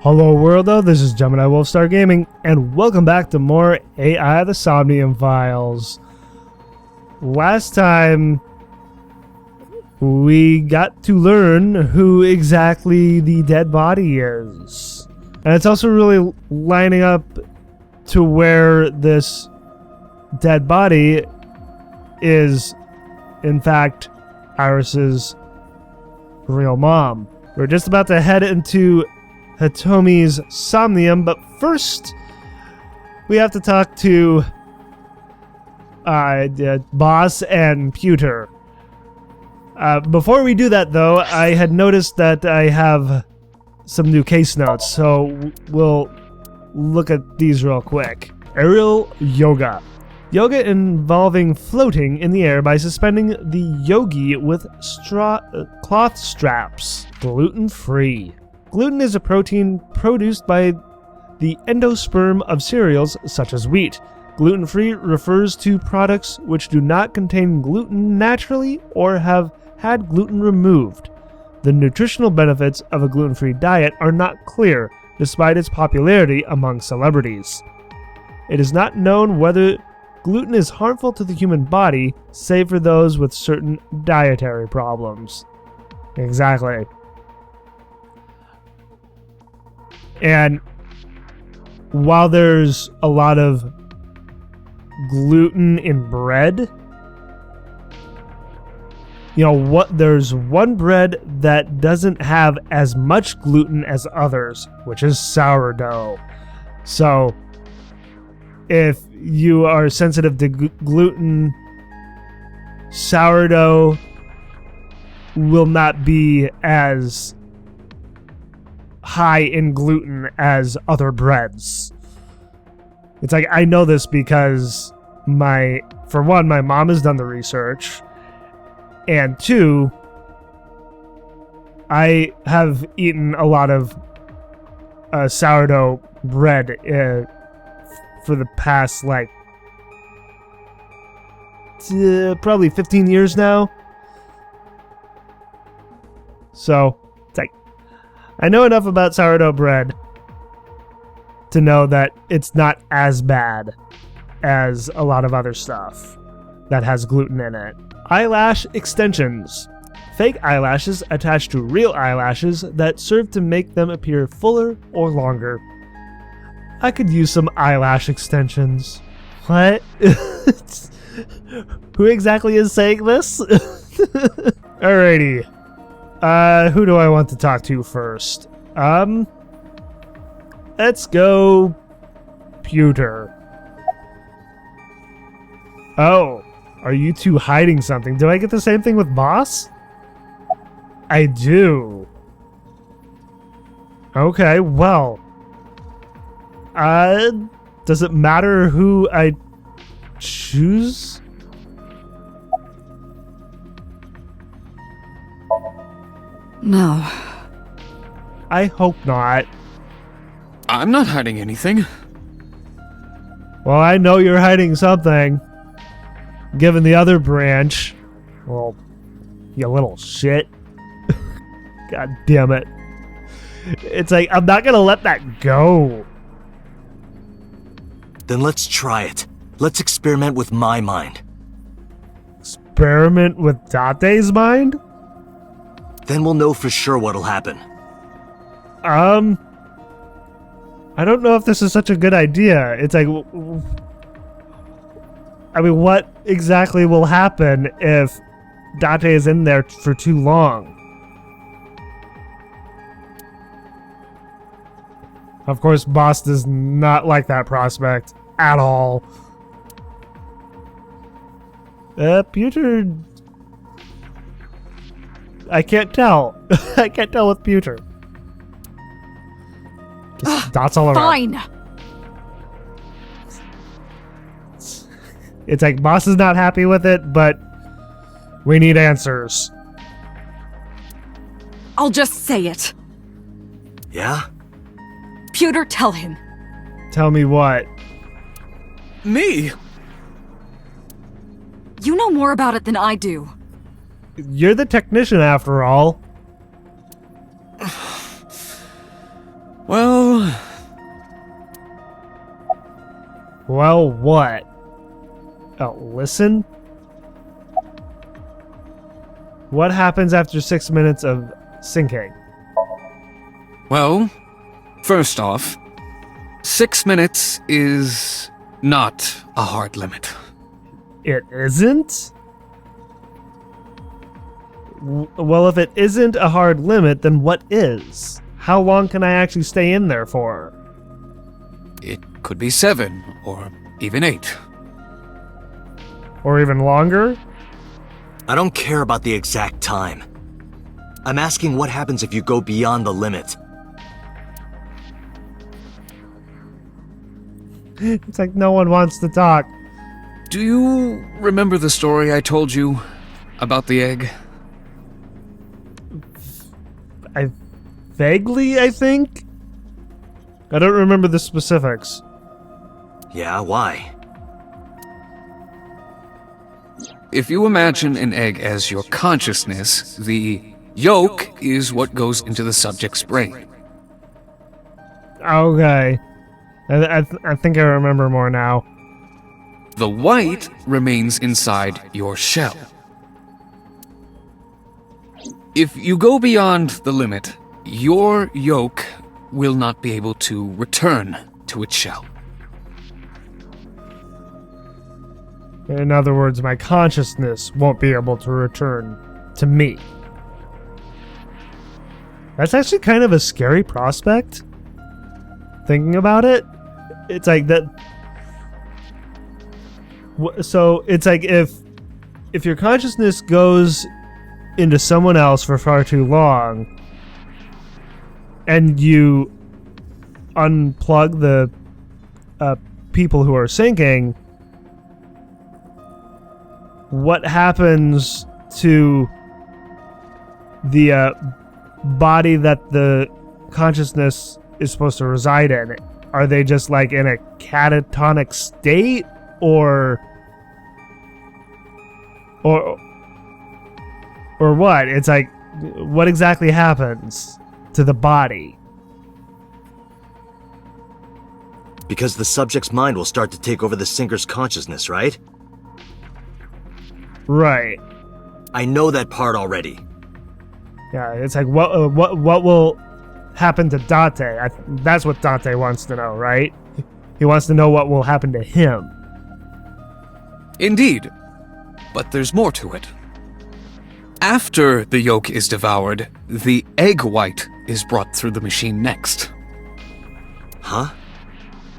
Hello world, this is Gemini Wolfstar Gaming, and welcome back to more AI the Somnium Files. Last time, we got to learn who exactly the dead body is. And it's also really lining up to where this dead body is, in fact, Iris's real mom. We're just about to head into Hitomi's Somnium, but first we have to talk to Boss and Pewter. Before we do that, though, I had noticed that I have some new case notes, so we'll look at these real quick. Aerial yoga. Yoga involving floating in the air by suspending the yogi with cloth straps. Gluten-free. Gluten is a protein produced by the endosperm of cereals such as wheat. Gluten-free refers to products which do not contain gluten naturally or have had gluten removed. The nutritional benefits of a gluten-free diet are not clear, despite its popularity among celebrities. It is not known whether gluten is harmful to the human body, save for those with certain dietary problems. Exactly. And while there's a lot of gluten in bread, there's one bread that doesn't have as much gluten as others, which is sourdough. So if you are sensitive to gluten, sourdough will not be as high in gluten as other breads. It's like, I know this because for one, my mom has done the research, and two, I have eaten a lot of sourdough bread for the past, probably 15 years now. So, it's like, I know enough about sourdough bread to know that it's not as bad as a lot of other stuff that has gluten in it. Eyelash extensions. Fake eyelashes attached to real eyelashes that serve to make them appear fuller or longer. I could use some eyelash extensions. What? Who exactly is saying this? Alrighty. Who do I want to talk to first? Let's go Pewter. Oh, are you two hiding something? Do I get the same thing with Boss? I do. Okay, well. Does it matter who I choose? No. I hope not. I'm not hiding anything. Well, I know you're hiding something. Given the other branch. Well, you little shit. God damn it. It's like, I'm not gonna let that go. Then let's try it. Let's experiment with my mind. Experiment with Date's mind? Then we'll know for sure what'll happen. I don't know if this is such a good idea. It's like, I mean, what exactly will happen if Date is in there for too long? Of course, Boss does not like that prospect at all. Pewter... I can't tell. I can't tell with Pewter. Just dots all around. Fine. It's like, Boss is not happy with it, but we need answers. I'll just say it. Yeah? Pewter, tell him. Tell me what? Me? You know more about it than I do. You're the technician after all. Well, Well, what? Oh, listen? What happens after 6 minutes of sinking? Well, first off, 6 minutes is not a hard limit. It isn't? Well, if it isn't a hard limit, then what is? How long can I actually stay in there for? It could be 7 or even 8. Or even longer? I don't care about the exact time. I'm asking what happens if you go beyond the limit. It's like no one wants to talk. Do you remember the story I told you about the egg? Vaguely, I think? I don't remember the specifics. Yeah, why? If you imagine an egg as your consciousness, the yolk is what goes into the subject's brain. Okay. I think I remember more now. The white remains inside your shell. If you go beyond the limit, your yolk will not be able to return to its shell. In other words, my consciousness won't be able to return to me. That's actually kind of a scary prospect. Thinking about it, it's like that. So it's like if your consciousness goes into someone else for far too long, and you unplug the people who are sinking, what happens to the body that the consciousness is supposed to reside in? Are they just like in a catatonic state, or what? It's like, what exactly happens to the body? Because the subject's mind will start to take over the sinker's consciousness, right? Right. I know that part already. Yeah, it's like, what will happen to Date? That's what Date wants to know, right? He wants to know what will happen to him. Indeed, but there's more to it. After the yolk is devoured, the egg white is brought through the machine next. Huh?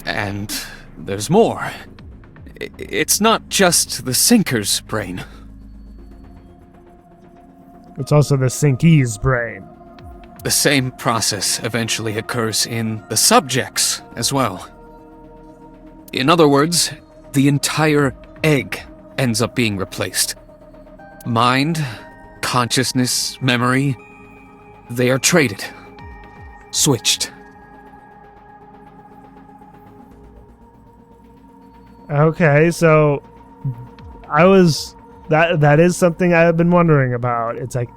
And there's more. It's not just the sinker's brain. It's also the sinkee's brain. The same process eventually occurs in the subjects as well. In other words, the entire egg ends up being replaced. Mind, consciousness, memory, they are traded. Switched. Okay, so that is something I have been wondering about. It's like,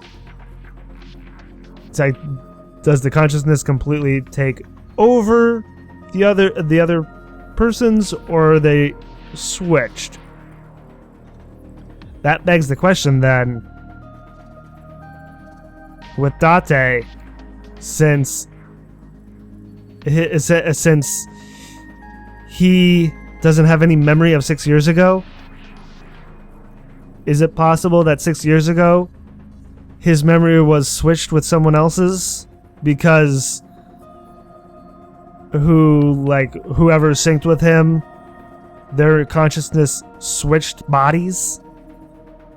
does the consciousness completely take over the other persons, or are they switched? That begs the question then, with Date, since he doesn't have any memory of 6 years ago, is it possible that 6 years ago his memory was switched with someone else's? Because whoever synced with him, their consciousness switched bodies?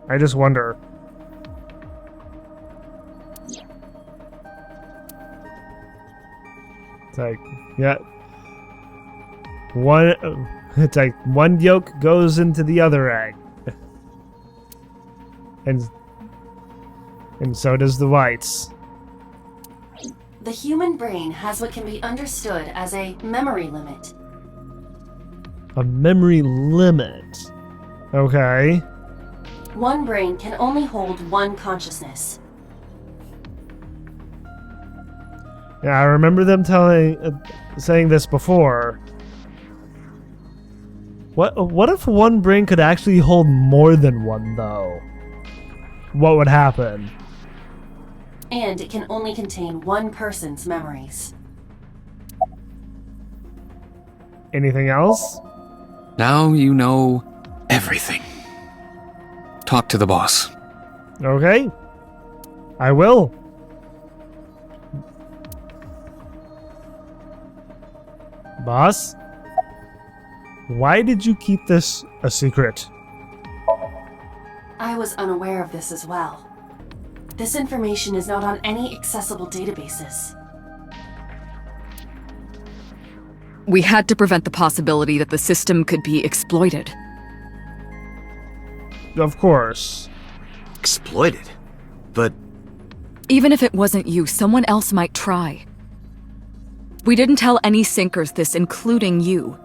I just wonder. It's like, yeah. It's like one yolk goes into the other egg. And so does the whites. The human brain has what can be understood as a memory limit. A memory limit. Okay. One brain can only hold one consciousness. Yeah, I remember them saying this before. What if one brain could actually hold more than one, though? What would happen? And it can only contain one person's memories. Anything else? Now you know everything. Talk to the boss. Okay. I will. Boss? Why did you keep this a secret? I was unaware of this as well. This information is not on any accessible databases. We had to prevent the possibility that the system could be exploited. Of course. Exploited? But Even if it wasn't you, someone else might try. We didn't tell any Syncers this, including you.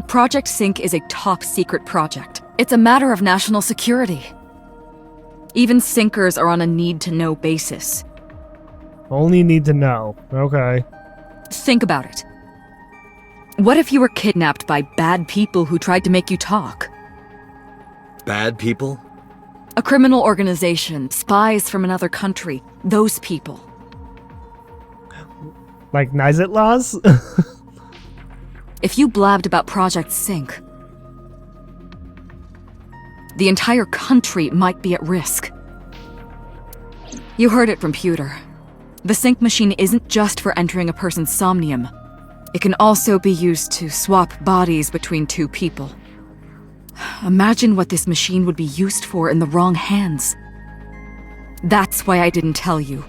Project Sync is a top-secret project. It's a matter of national security. Even Syncers are on a need-to-know basis. Only need to know. Okay. Think about it. What if you were kidnapped by bad people who tried to make you talk? bad people? A criminal organization, spies from another country, those people. Like Nizet laws? If you blabbed about Project Sync, the entire country might be at risk. You heard it from Pewter. The sync machine isn't just for entering a person's somnium. It can also be used to swap bodies between two people. Imagine what this machine would be used for in the wrong hands. That's why I didn't tell you.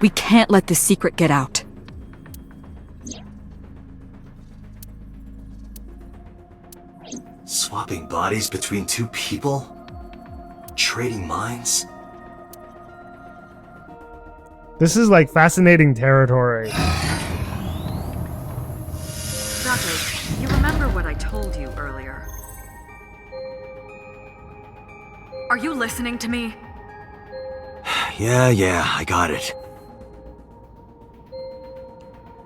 We can't let this secret get out. Swapping bodies between two people? Trading minds? This is like fascinating territory. Sato, you remember what I told you earlier? Are you listening to me? Yeah, I got it.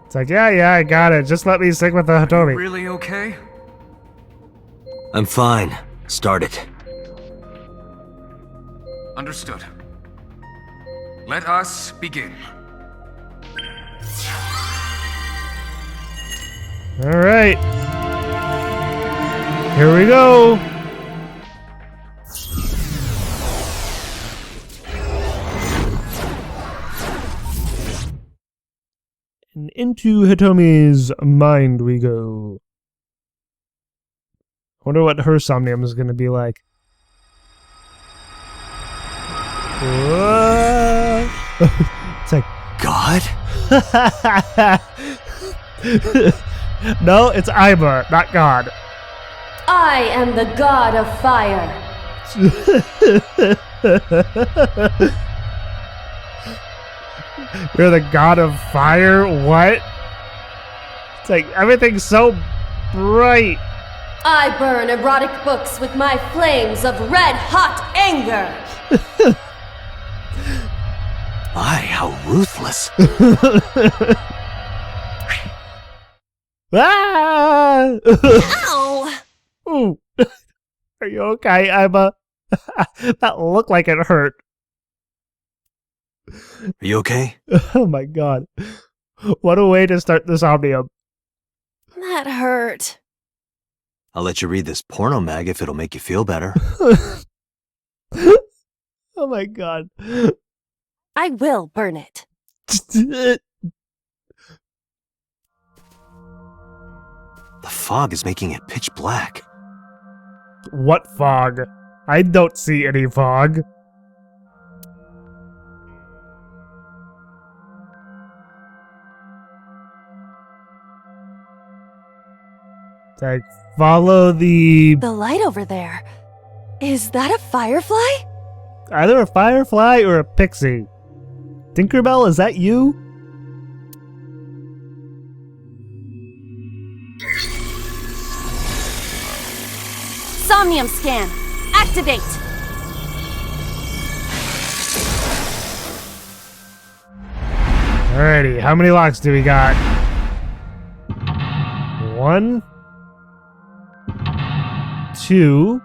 It's like, yeah, I got it. Just let me stick with the Hitomi. Really okay? I'm fine. Start it. Understood. Let us begin. Alright. Here we go. And into Hitomi's mind we go. I wonder what her somnium is going to be like. Whoa. It's like, God? no, it's Iba, not God. I am the god of fire. You're the god of fire? What? It's like, everything's so bright. I burn erotic books with my flames of red-hot anger. My, how ruthless. Ah! Ow! Ooh. Are you okay, Iba? That looked like it hurt. Are you okay? Oh my god. What a way to start the Somnium. That hurt. I'll let you read this porno mag if it'll make you feel better. Oh my god. I will burn it. The fog is making it pitch black. What fog? I don't see any fog. It's like, follow the... The light over there. Is that a firefly? Either a firefly or a pixie. Tinkerbell, is that you? Somnium scan. Activate. Alrighty, how many locks do we got? One? 2,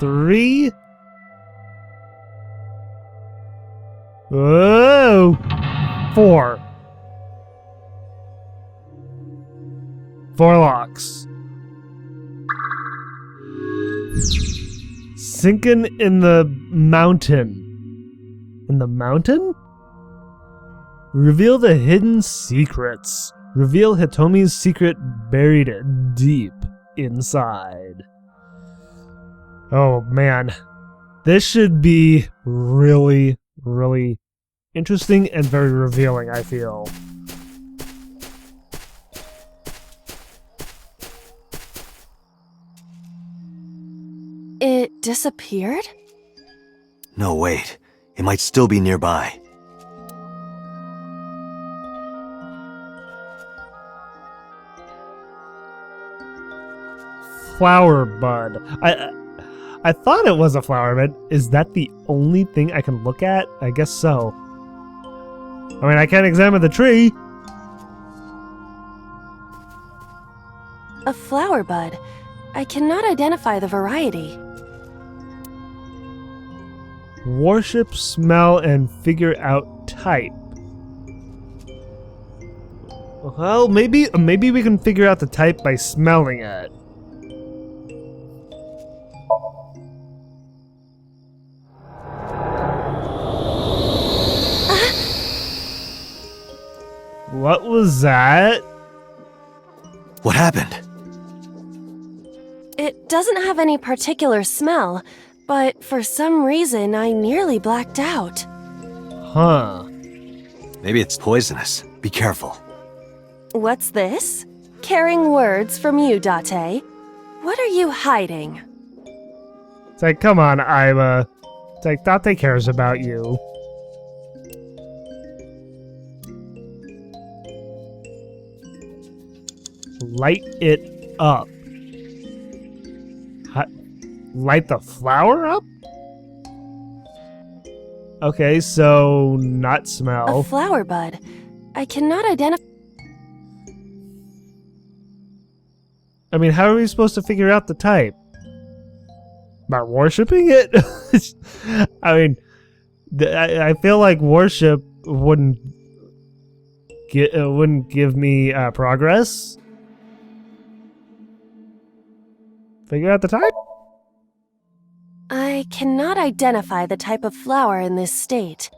3. Whoa! 4. 4 locks. Sinking in the mountain. In the mountain? Reveal the hidden secrets. Reveal Hitomi's secret buried deep inside. Oh man. This should be really, really interesting and very revealing, I feel. It disappeared? No, wait. It might still be nearby. Flower bud. I thought it was a flower bud. Is that the only thing I can look at? I guess so. I mean, I can't examine the tree. A flower bud. I cannot identify the variety. Worship, smell, and figure out type. Well, maybe we can figure out the type by smelling it. What was that? What happened? It doesn't have any particular smell, but for some reason I nearly blacked out. Huh. Maybe it's poisonous. Be careful. What's this? Caring words from you, Date. What are you hiding? It's like, come on, Iba. It's like, Date cares about you. Light it up. Light the flower up? Okay, so not smell. A flower bud. I cannot identify. I mean, how are we supposed to figure out the type? By worshipping it? I mean, I feel like worship wouldn't give me progress. Figure out the type? I cannot identify the type of flower in this state.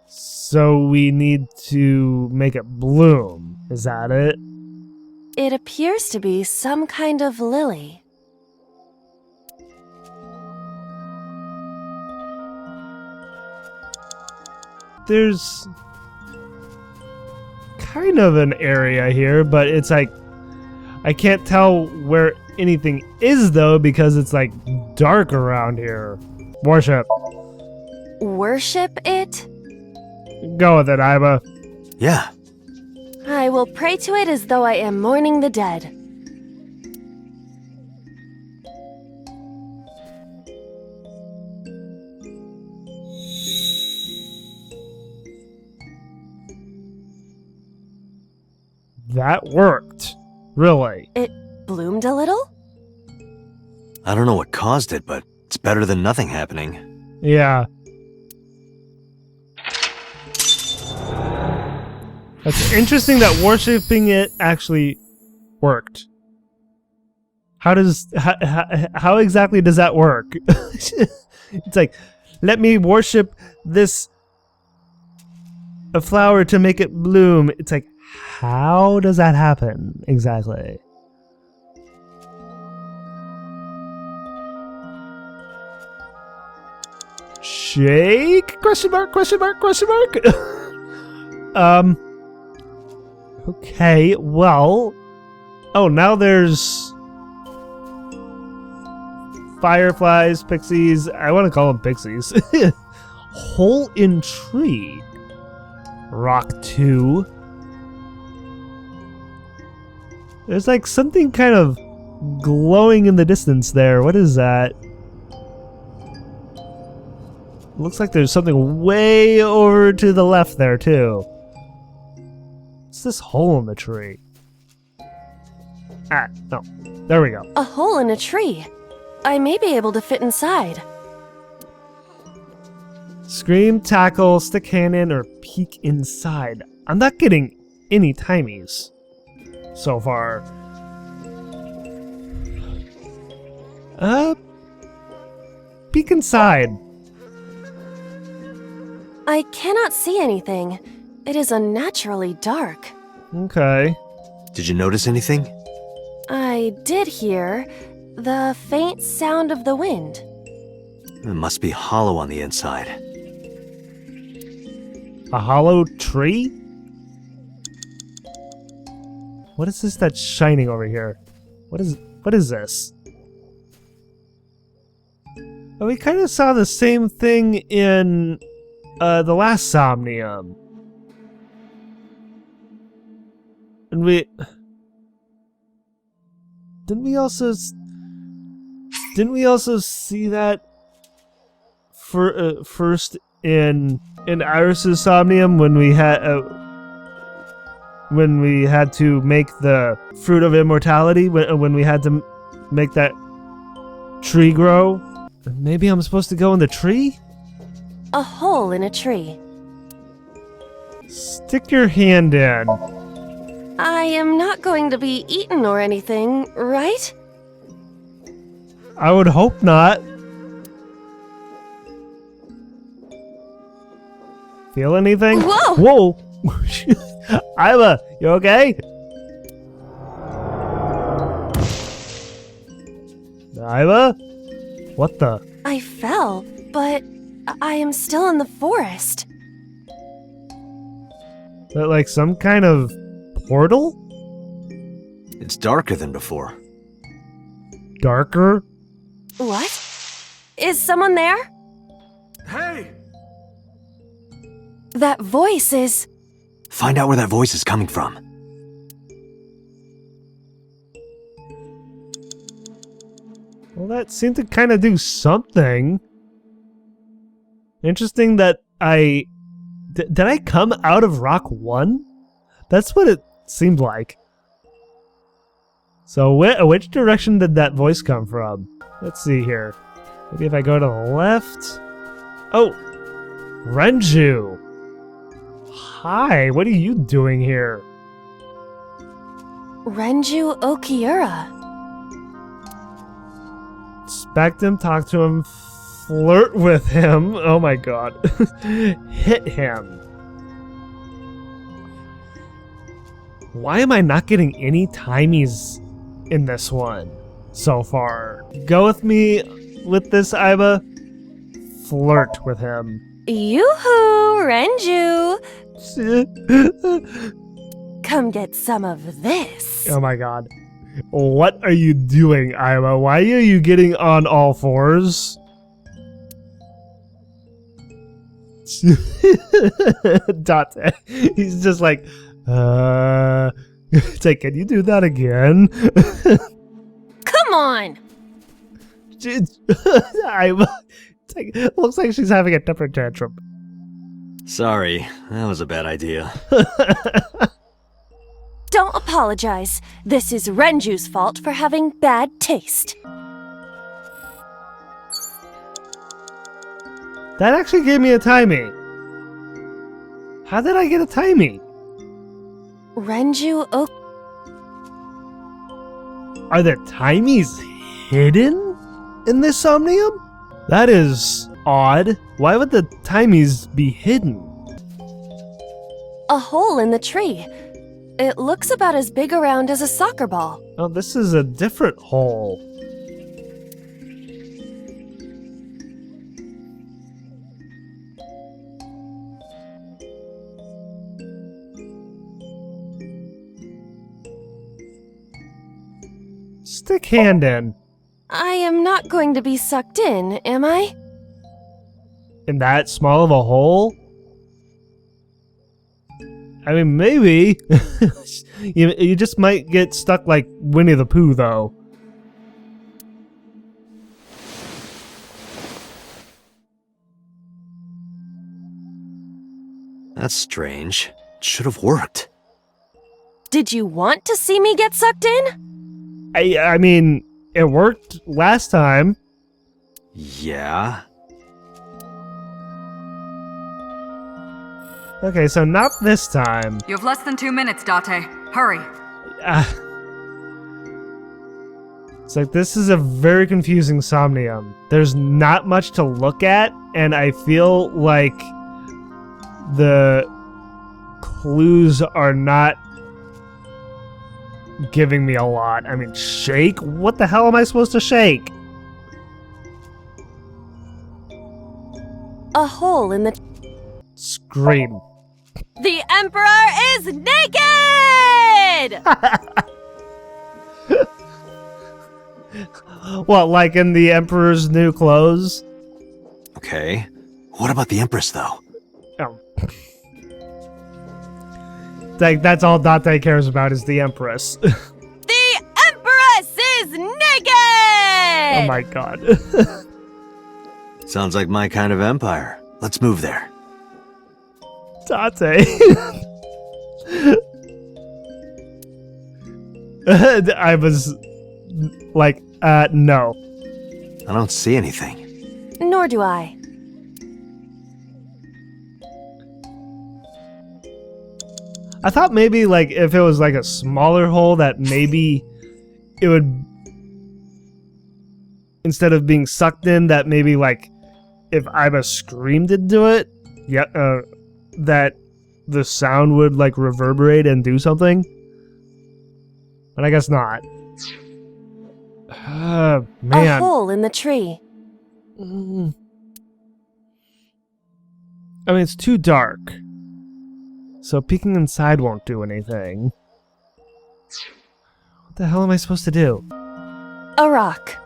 So we need to make it bloom. Is that it? It appears to be some kind of lily. There's kind of an area here, but it's like I can't tell where anything is though because it's like dark around here. Worship. Worship it? Go with it, Iba. Yeah. I will pray to it as though I am mourning the dead. That worked. Really. It bloomed a little? I don't know what caused it, but it's better than nothing happening. Yeah. That's interesting that worshipping it actually worked. How exactly does that work? It's like, let me worship this a flower to make it bloom. It's like, how does that happen exactly? Shake? Question mark, question mark, question mark? Okay, well... Oh, now there's... fireflies, pixies... I want to call them pixies. Hole in tree. Rock 2. There's like something kind of glowing in the distance there. What is that? Looks like there's something way over to the left there, too. What's this hole in the tree? Ah, no. There we go. A hole in a tree. I may be able to fit inside. Scream, tackle, stick hand in, or peek inside. I'm not getting any timies so far. Peek inside. I cannot see anything. It is unnaturally dark. Okay. Did you notice anything? I did hear the faint sound of the wind. It must be hollow on the inside. A hollow tree? What is this that's shining over here? What is this? Oh, we kind of saw the same thing in the last Somnium. And didn't we also see that first in Iris's Somnium when we had to make the fruit of immortality, when we had to make that tree grow? Maybe I'm supposed to go in the tree? A hole in a tree. Stick your hand in. I am not going to be eaten or anything, right? I would hope not. Feel anything? Whoa! Whoa! Iva, you okay? Iva? What the? I fell, but I am still in the forest. That like some kind of portal? It's darker than before. Darker? What? Is someone there? Hey! That voice is... Find out where that voice is coming from. Well, that seemed to kind of do something. Interesting that did I come out of Rock 1? That's what it seemed like. So which direction did that voice come from? Let's see here. Maybe if I go to the left. Oh, Renju. Hi, what are you doing here? Renju Okiura. Expect him, talk to him, flirt with him. Oh my god. Hit him. Why am I not getting any timies in this one so far? Go with me with this, Iba. Flirt with him. Yoo-hoo, Renju! Come get some of this. Oh my god. What are you doing, Iba? Why are you getting on all fours? Date. He's just like, it's like, can you do that again? Come on! Iba. It's like, looks like she's having a temper tantrum. Sorry, that was a bad idea. Don't apologize. This is Renju's fault for having bad taste. That actually gave me a timey. How did I get a timey? Renju Are the timies hidden in this Somnium? That is odd. Why would the timies be hidden? A hole in the tree. It looks about as big around as a soccer ball. Oh, this is a different hole. Stick hand in. I am not going to be sucked in, am I? In that small of a hole? I mean, maybe. you just might get stuck like Winnie the Pooh, though. That's strange. It should have worked. Did you want to see me get sucked in? I mean, it worked last time. Yeah? Okay, so not this time. You have less than 2 minutes, Date. Hurry. It's like, this is a very confusing Somnium. There's not much to look at, and I feel like the clues are not giving me a lot. I mean, shake? What the hell am I supposed to shake? A hole in the... Scream. The Emperor is naked! What, like in the Emperor's new clothes? Okay. What about the Empress, though? Oh. Like, that's all Date cares about is the Empress. The Empress is naked! Oh my god. Sounds like my kind of empire. Let's move there. Date. I was like, no. I don't see anything. Nor do I. I thought maybe, like, if it was like a smaller hole, that maybe it would, instead of being sucked in, that maybe, like, if Iba screamed into it, that the sound would, like, reverberate and do something. But I guess not. Man. A hole in the tree. I mean, it's too dark. So peeking inside won't do anything. What the hell am I supposed to do? A rock.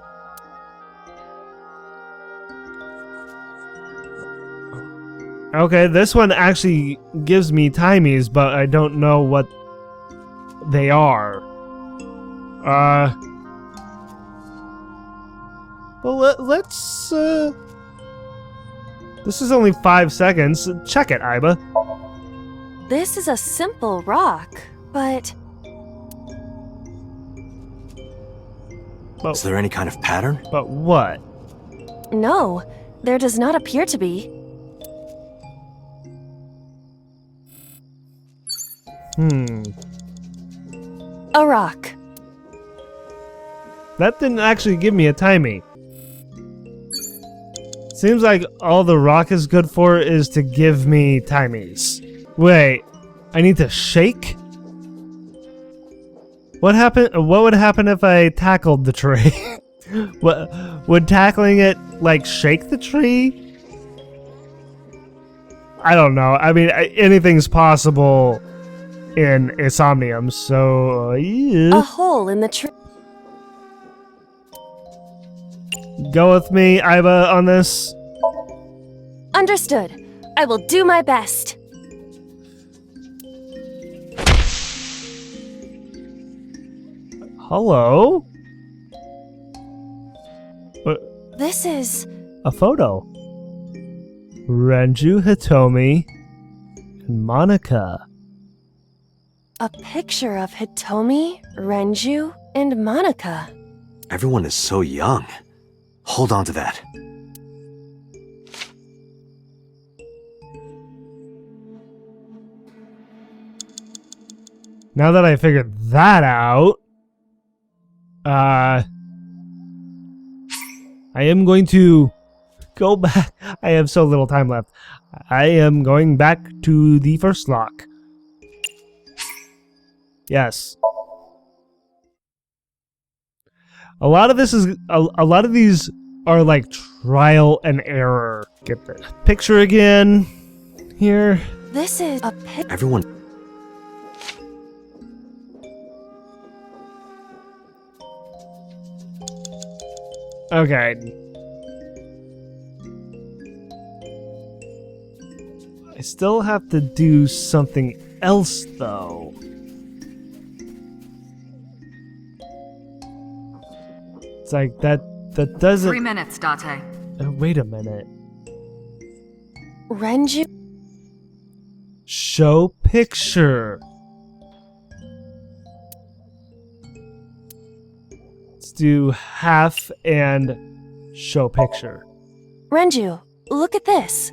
Okay, this one actually gives me timies, but I don't know what they are. Well, let's, this is only 5 seconds. Check it, Iba. This is a simple rock, but... Is there any kind of pattern? But what? No, there does not appear to be. A rock. That didn't actually give me a timey. Seems like all the rock is good for is to give me timies. Wait, I need to shake? What would happen if I tackled the tree? What would tackling it like shake the tree? I don't know. I mean, anything's possible in a Somnium, so yeah. A hole in the tree. Go with me, Iba, on this. Understood. I will do my best. Hello? What? This is... A photo. Renju, Hitomi, and Manaka. a picture of Hitomi, Renju, and Manaka. Everyone is so young. Hold on to that. Now that I figured that out, I am going to go back. I have so little time left. I am going back to the first lock. Yes. A lot of this is a lot of these are like trial and error. Get the picture again here. This is a pic. Everyone. Okay. I still have to do something else though. It's like that doesn't... 3 minutes, Date. Wait a minute. Renju. Show picture. Let's do half and show picture. Renju, look at this.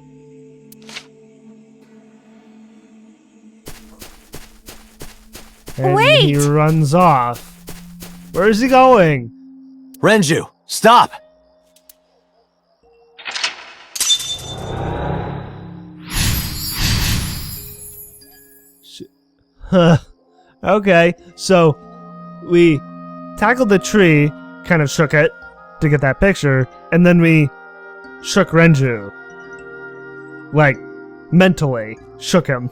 And Wait! he runs off. Where is he going? Renju, stop! Huh. Okay, so we tackled the tree, kind of shook it to get that picture, and then we shook Renju. Like, mentally shook him.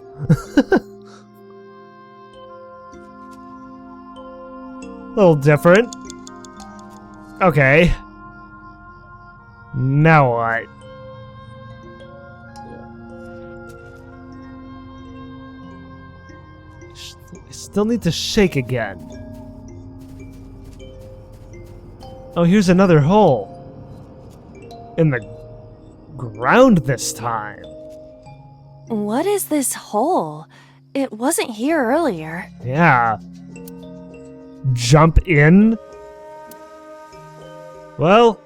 A little different. Okay. Now what? I still need to shake again. Oh, here's another hole. In the ground this time. What is this hole? It wasn't here earlier. Yeah. Jump in? Well.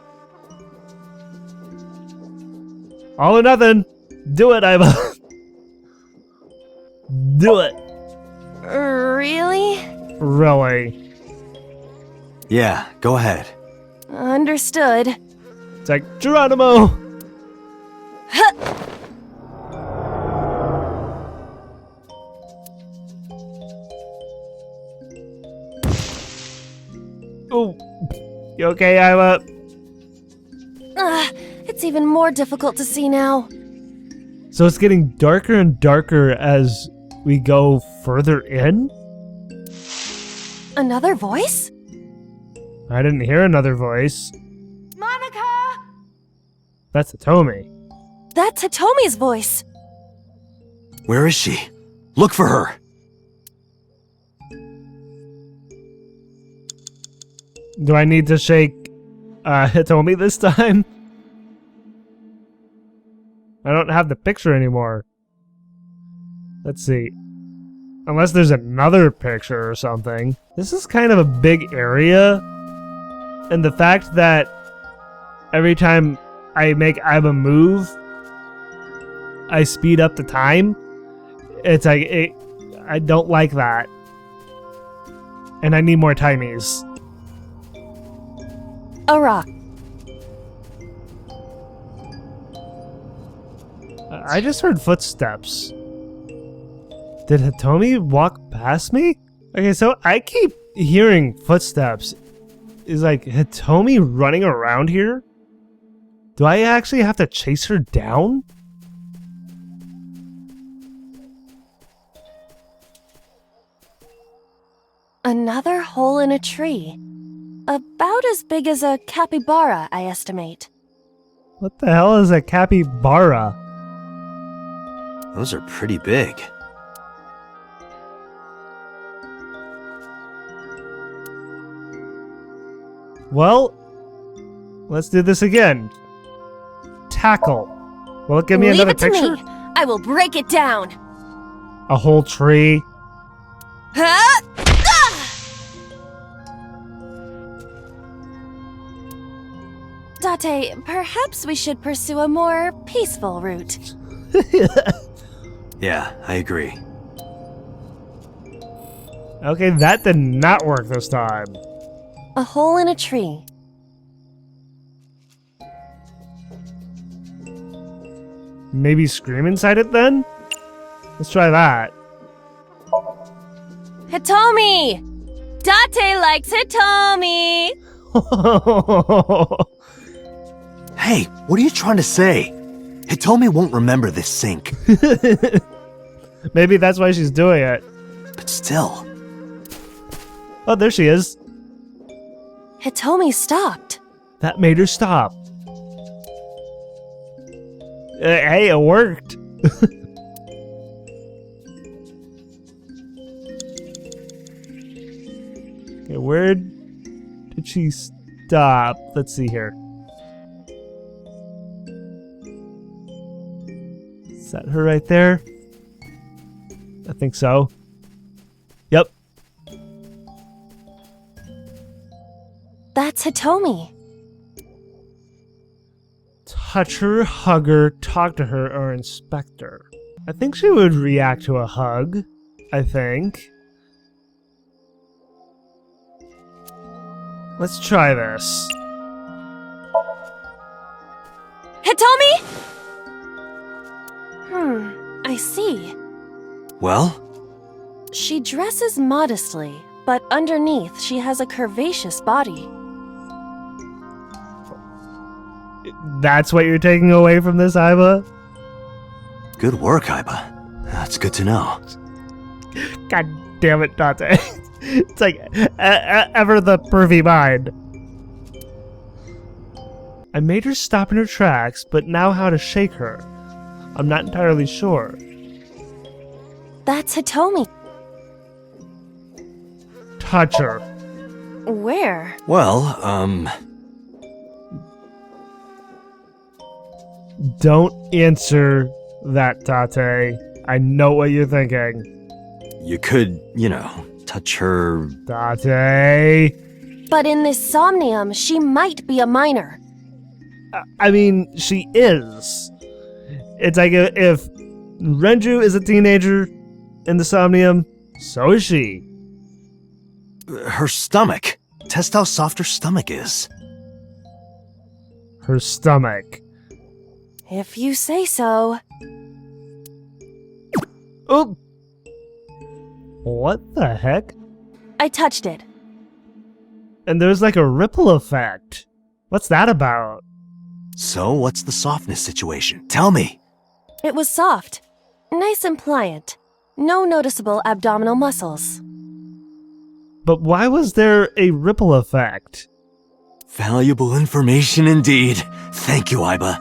All or nothing. Do it, Iva. Do it. Really? Really. Yeah, go ahead. Understood. It's like, Geronimo! Oh, you okay, Iva? It's even more difficult to see now. So it's getting darker and darker as we go further in? Another voice? I didn't hear another voice. Manaka! That's Hitomi. That's Hitomi's voice. Where is she? Look for her. Do I need to shake Hitomi this time? I don't have the picture anymore. Let's see. Unless there's another picture or something. This is kind of a big area. And the fact that every time I make Iva move, I speed up the time. It's like, I don't like that. And I need more timies. A rock. I just heard footsteps. Did Hitomi walk past me? Okay, so I keep hearing footsteps. Is like Hitomi running around here? Do I actually have to chase her down? Another hole in a tree. About as big as a capybara, I estimate. What the hell is a capybara? Those are pretty big. Well, let's do this again. Tackle. Will it give me Leave another it to picture? me. I will break it down. A whole tree. Huh? Date, perhaps we should pursue a more peaceful route. Yeah, I agree. Okay, that did not work this time. A hole in a tree. Maybe scream inside it then? Let's try that. Hitomi! Date likes Hitomi! Hey, what are you trying to say? Hitomi won't remember this sink. Maybe that's why she's doing it. But still. Oh, there she is. Hitomi stopped. That made her stop. Hey, it worked. Okay, where did she stop? Let's see here. Is that her right there? I think so. Yep. That's Hitomi. Touch her, hug her, talk to her, or inspect her. I think she would react to a hug. I think. Let's try this. Hitomi? I see. Well? She dresses modestly, but underneath she has a curvaceous body. That's what you're taking away from this, Aiba? Good work, Aiba. That's good to know. God damn it, Date. It's like ever the pervy mind. I made her stop in her tracks, but now how to shake her. I'm not entirely sure. That's Hitomi. Touch her. Where? Well, Don't answer that, Date. I know what you're thinking. you could, touch her. Date. But in this Somnium, she might be a minor. I mean, she is. It's like if Renju is a teenager in the Somnium, so is she. Her stomach. Test how soft her stomach is. Her stomach. If you say so. Oh! What the heck? I touched it. And there's like a ripple effect. What's that about? So, what's the softness situation? Tell me. It was soft. Nice and pliant. No noticeable abdominal muscles. But why was there a ripple effect? Valuable information indeed. Thank you, Aiba.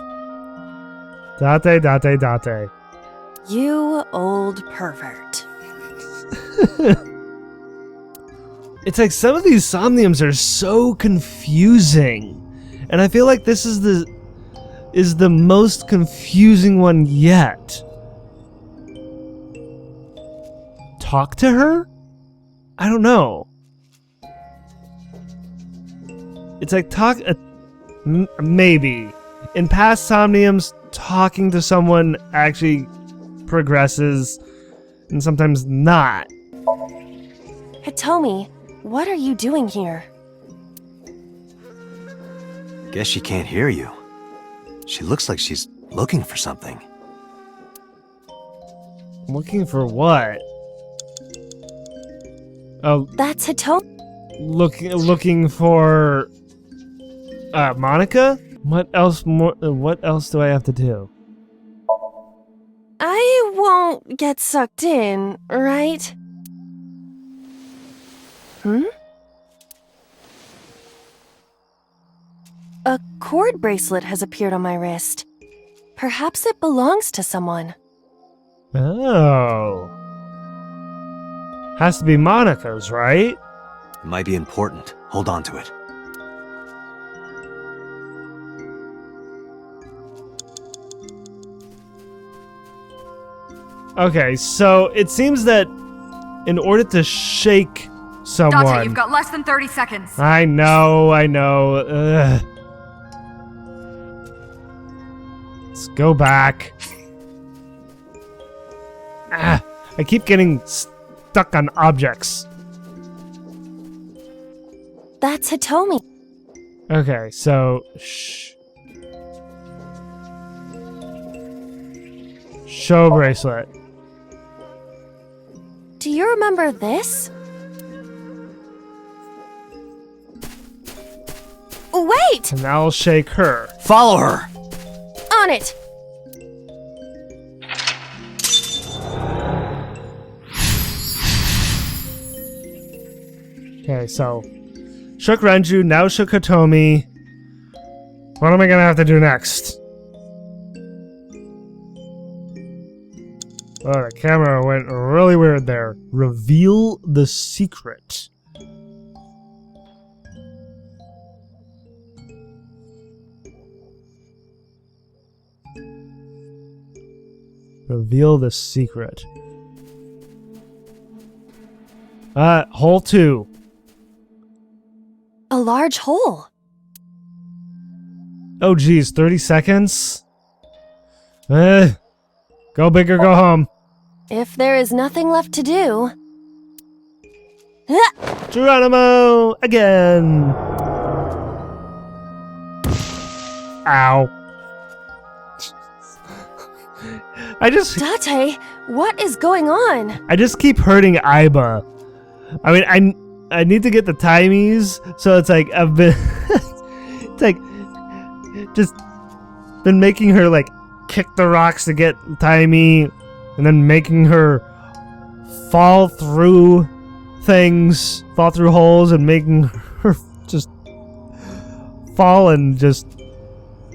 Date. You old pervert. It's like some of these Somniums are so confusing. And I feel like this is the most confusing one yet. Talk to her? I don't know. It's like maybe. In past Somniums, talking to someone actually progresses, and sometimes not. Hitomi, what are you doing here? Guess she can't hear you. She looks like she's looking for something. Looking for what? Oh, That's Hitomi. looking for Manaka? What else do I have to do? I won't get sucked in, right? A cord bracelet has appeared on my wrist. Perhaps it belongs to someone. Oh. Has to be Manaka's, right? It might be important. Hold on to it. Okay, so it seems that in order to shake someone... Date, you've got less than 30 seconds. I know. Ugh. Let's go back. I keep getting stuck on objects. That's Hitomi. Okay, so... Show bracelet. Do you remember this? Wait! And I'll shake her. Follow her! On it! Okay, so... Shook Renju, now shook Hitomi. What am I gonna have to do next? Oh, the camera went really weird there. Reveal the secret. Reveal the secret. Hole 2. A large hole. Oh geez, 30 seconds? Go big or go home. If there is nothing left to do... Geronimo! Again! Ow. Date, what is going on? I just keep hurting Aiba. I mean, I need to get the timies, so it's like I've been... it's like... just been making her, like, kick the rocks to get timey, and then making her fall through things, fall through holes, and making her just fall and just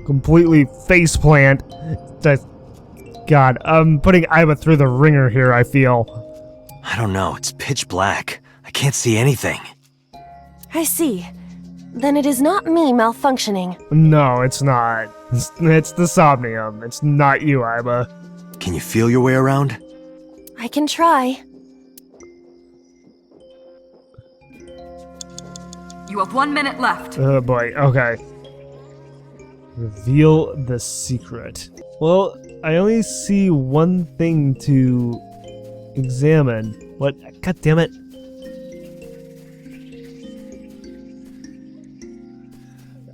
completely faceplant. God, I'm putting Aiba through the ringer here, I feel. I don't know, it's pitch black. I can't see anything. I see. Then it is not me malfunctioning. No, it's not. It's the Somnium. It's not you, Aiba. Can you feel your way around? I can try. You have 1 minute left. Oh boy, okay. Reveal the secret. Well, I only see one thing to examine. What? God damn it.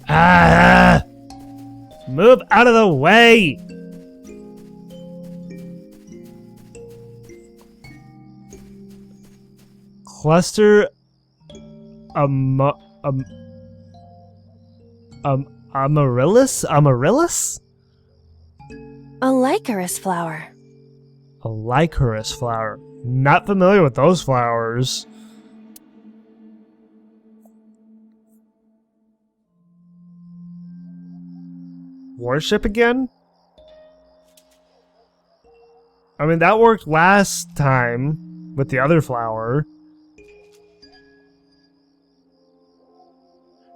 Ah! Move out of the way! Cluster Amaryllis? Amaryllis? A Lycoris flower. A Lycoris flower. Not familiar with those flowers. Worship again? I mean, that worked last time with the other flower.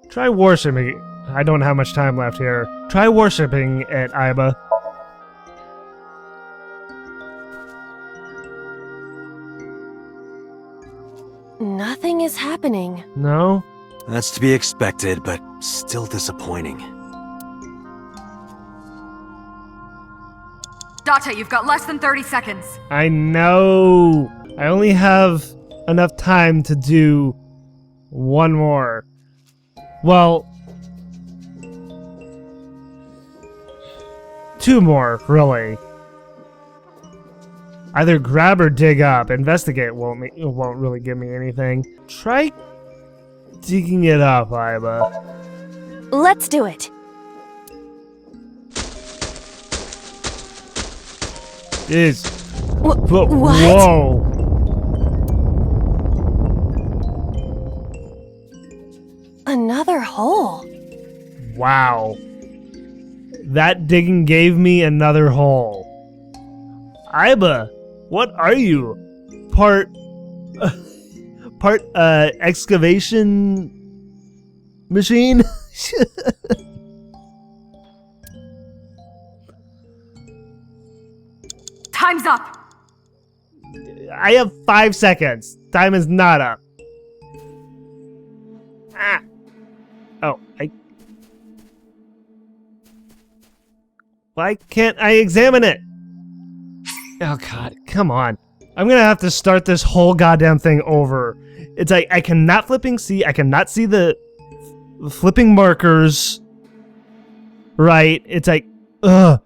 Try worshiping. I don't have much time left here. Try worshiping it, Aiba. Nothing is happening. No? That's to be expected, but still disappointing. Date, you've got less than 30 seconds. I know. I only have enough time to do one more. Well, two more, really. Either grab or dig up. Investigate won't really give me anything. Try digging it up, Aiba. Let's do it. What? What? Whoa. Another hole. Wow. That digging gave me another hole. Aiba, what are you? Part excavation machine? Time's up. I have 5 seconds. Time is not up. Ah. Oh, why can't I examine it? Oh god, come on. I'm gonna have to start this whole goddamn thing over. It's like, I cannot see, I cannot see the flipping markers. Right, it's like, ugh.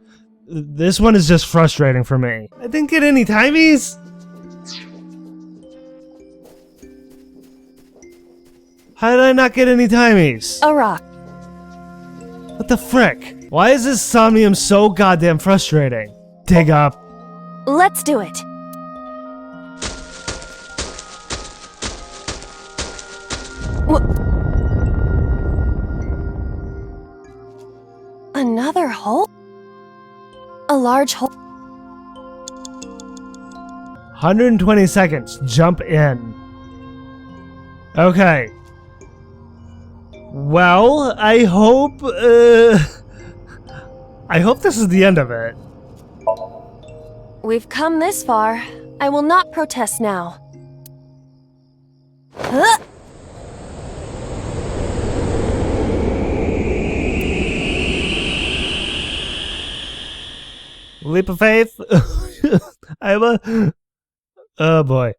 This one is just frustrating for me. I didn't get any timies? How did I not get any timies? A rock. What the frick? Why is this Somnium so goddamn frustrating? Dig up. Let's do it. Another hole? A large hole. 120 seconds. Jump in. Okay. Well, I hope this is the end of it. We've come this far. I will not protest now. Huh? Leap of faith. Oh boy.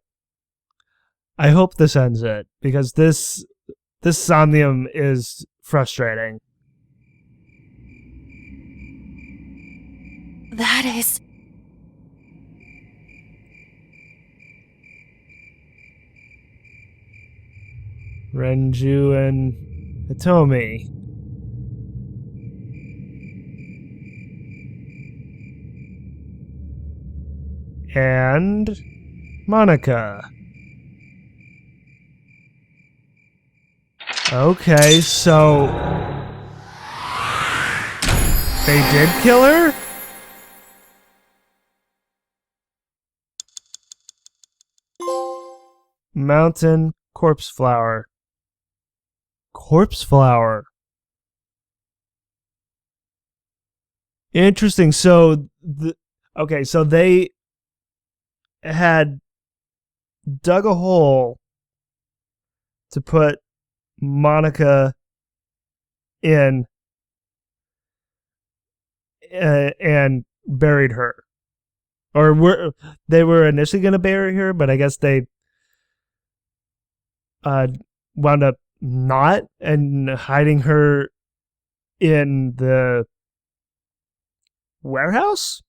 I hope this ends it, because this Somnium is frustrating. That is... Renju and Hitomi. And Manaka. Okay, so they did kill her? Mountain corpse flower. Corpse flower. Interesting. So so they had dug a hole to put Manaka in and buried her. Or they were initially going to bury her, but I guess they wound up not, and hiding her in the warehouse?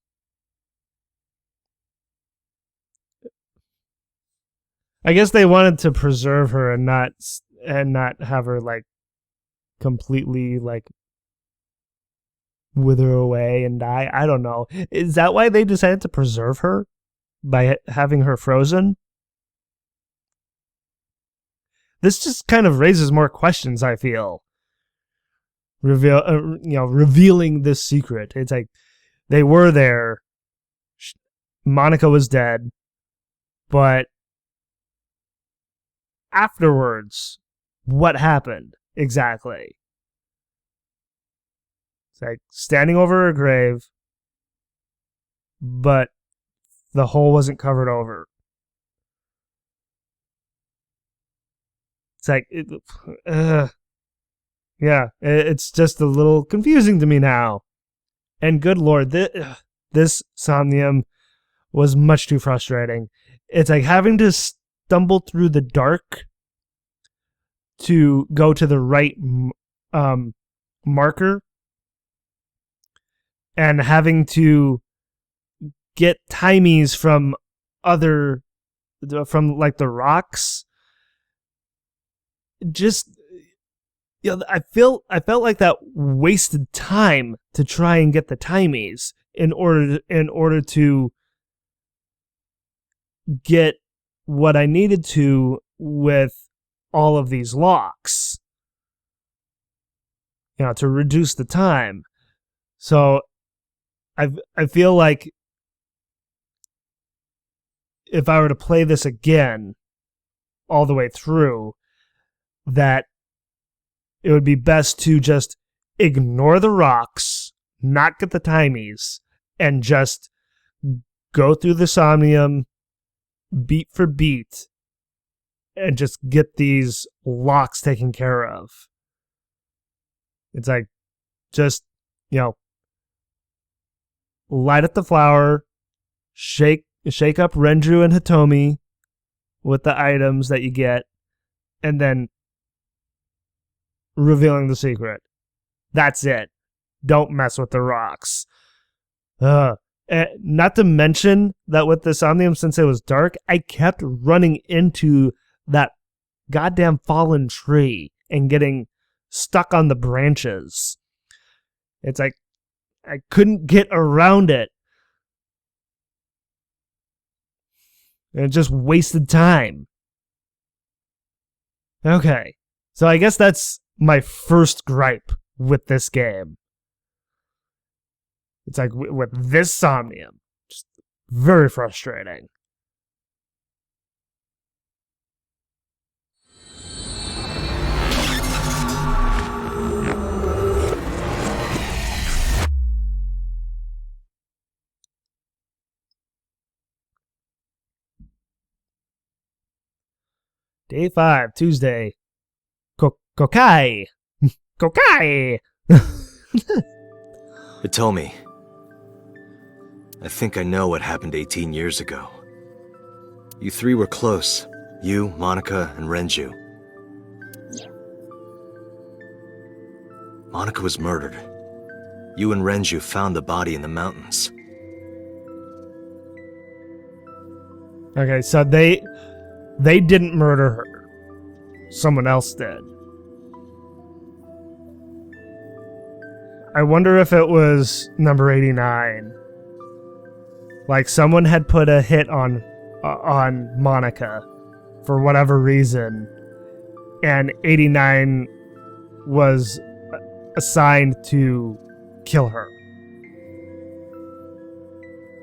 I guess they wanted to preserve her and not have her like completely like wither away and die. I don't know. Is that why they decided to preserve her by having her frozen? This just kind of raises more questions, I feel. Revealing this secret. It's like they were there. Manaka was dead, but afterwards, what happened exactly? It's like standing over her grave, but the hole wasn't covered over. It's like, it's just a little confusing to me now. And good lord, this Somnium was much too frustrating. It's like having to stumble through the dark to go to the right marker, and having to get timies from like the rocks. Just, I felt like that wasted time to try and get the timies in order to get what I needed to with all of these locks, to reduce the time. So I feel like if I were to play this again all the way through, that it would be best to just ignore the rocks, not get the timies, and just go through the Somnium beat for beat and just get these locks taken care of. It's like, just, light up the flower, shake up Renju and Hitomi with the items that you get, and then revealing the secret. That's it. Don't mess with the rocks. Not to mention that with the Somnium, since it was dark, I kept running into that goddamn fallen tree and getting stuck on the branches. It's like I couldn't get around it. And it just wasted time. Okay. So I guess that's my first gripe with this game. It's like with this Somnium, just very frustrating. Day 5, Tuesday. Kokai! Kokai! Hitomi, I think I know what happened 18 years ago. You three were close. You, Manaka, and Renju. Manaka was murdered. You and Renju found the body in the mountains. Okay, so they didn't murder her. Someone else did. I wonder if it was number 89. Like someone had put a hit on Manaka for whatever reason, and 89 was assigned to kill her.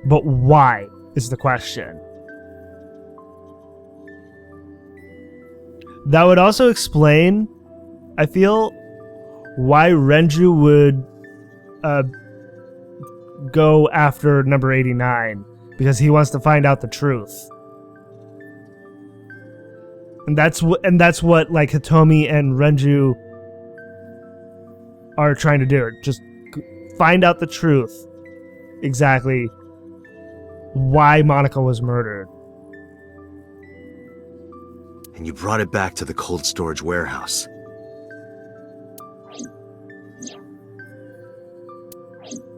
But why is the question. That would also explain, I feel, why Renju would go after number 89, because he wants to find out the truth. And that's what like Hitomi and Renju are trying to do. Just find out the truth. Exactly why Manaka was murdered. And you brought it back to the cold storage warehouse.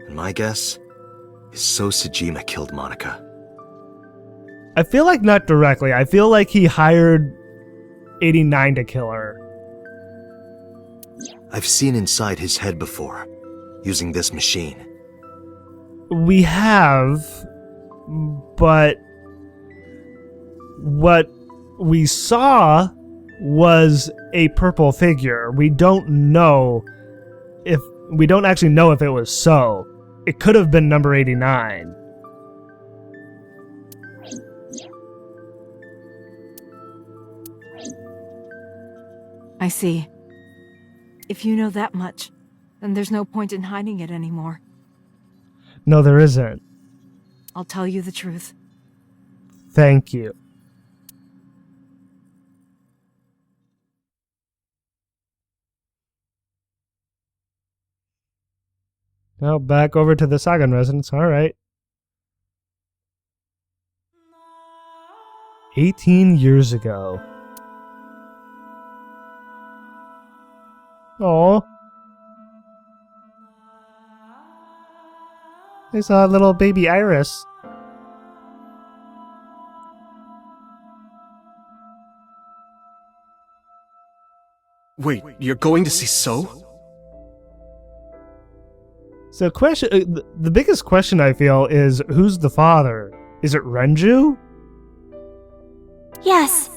And my guess is so Sejima killed Manaka. I feel like not directly. I feel like he hired 89 to kill her. I've seen inside his head before, using this machine. We have, but what we saw was a purple figure. We don't actually know if it was so. It could have been number 89. I see. If you know that much, then there's no point in hiding it anymore. No, there isn't. I'll tell you the truth. Thank you. Now back over to the Sagan residence. All right. 18 years ago. Oh. I saw a little baby Iris. Wait, you're going to see So? So the biggest question I feel is, who's the father? Is it Renju? Yes.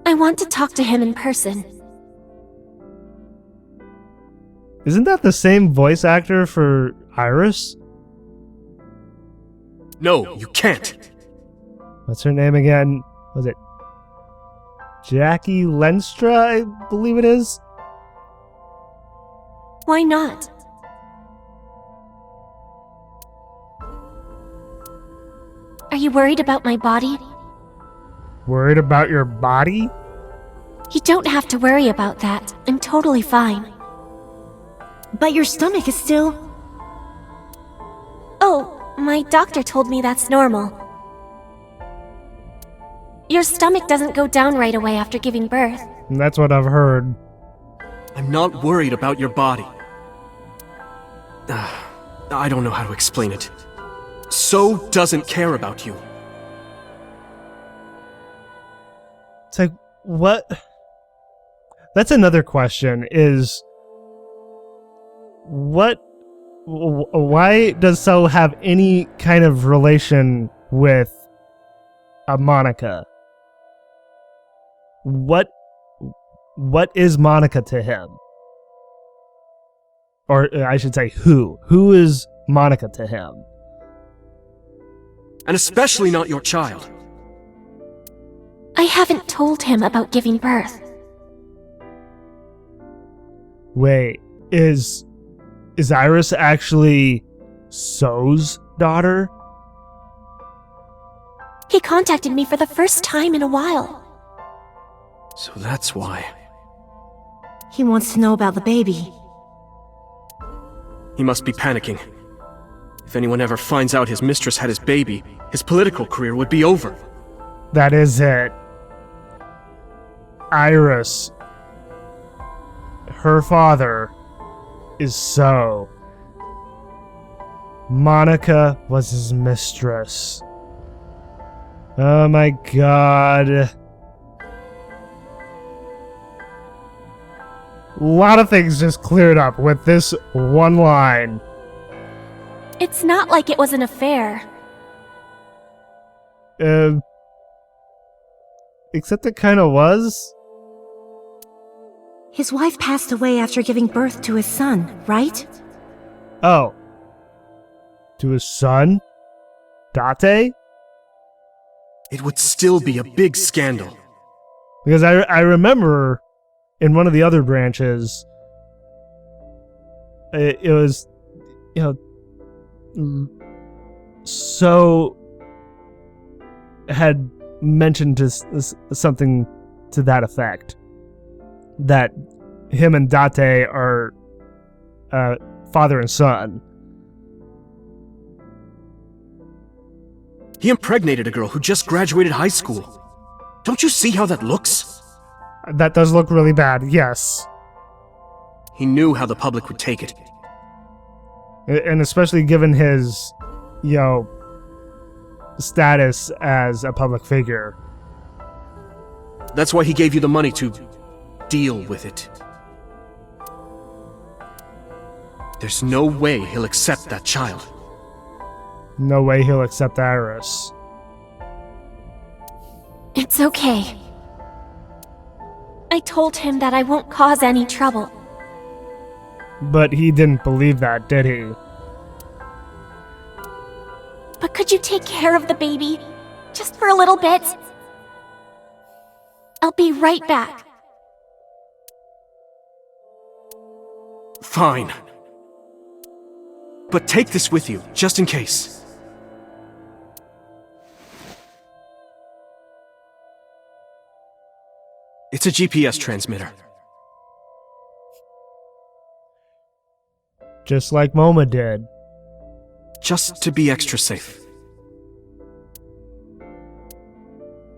I want to talk to him in person. Isn't that the same voice actor for Iris? No, you can't. What's her name again? Was it Jackie Lenstra, I believe it is? Why not? Are you worried about my body? Worried about your body? You don't have to worry about that. I'm totally fine. But your stomach is still... Oh, my doctor told me that's normal. Your stomach doesn't go down right away after giving birth. That's what I've heard. I'm not worried about your body. I don't know how to explain it. So doesn't care about you. It's like, what? That's another question, is... Why does So have any kind of relation with a Manaka? What is Manaka to him? Or I should say, who? Who is Manaka to him? And especially not your child. I haven't told him about giving birth. Wait, is Iris actually So's daughter? He contacted me for the first time in a while. So that's why. He wants to know about the baby. He must be panicking. If anyone ever finds out his mistress had his baby, his political career would be over. That is it. Iris. Her father is So. Manaka was his mistress. Oh my god. A lot of things just cleared up with this one line. It's not like it was an affair. Except it kind of was. His wife passed away after giving birth to his son, right? Oh. To his son? Date? It would still be a big scandal. Because I remember in one of the other branches, it was, So had mentioned something to that effect. That him and Date are father and son. He impregnated a girl who just graduated high school. Don't you see how that looks? That does look really bad, yes. He knew how the public would take it. And especially given his, status as a public figure. That's why he gave you the money to deal with it. There's no way he'll accept that child. No way he'll accept Iris. It's okay. I told him that I won't cause any trouble. But he didn't believe that, did he? But could you take care of the baby? Just for a little bit? I'll be right back. Fine. But take this with you, just in case. It's a GPS transmitter. Just like Moma did. Just to be extra safe.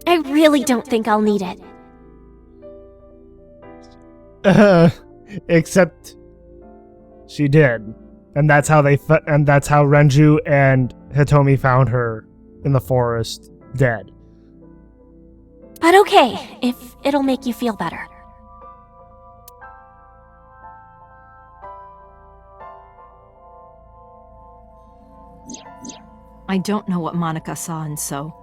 I really don't think I'll need it. Except she did. And that's how that's how Renju and Hitomi found her in the forest, dead. But okay, if it'll make you feel better. I don't know what Manaka saw in So.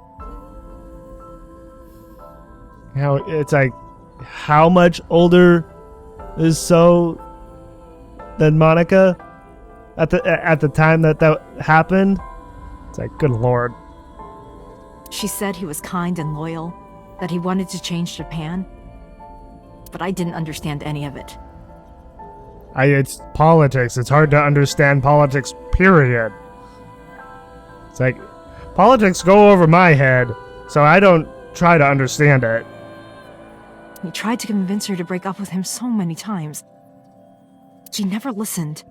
It's like, how much older is So than Manaka at the time that happened? It's like, good lord. She said he was kind and loyal, that he wanted to change Japan. But I didn't understand any of it. It's politics. It's hard to understand politics, period. It's like, politics go over my head, so I don't try to understand it. He tried to convince her to break up with him so many times. She never listened.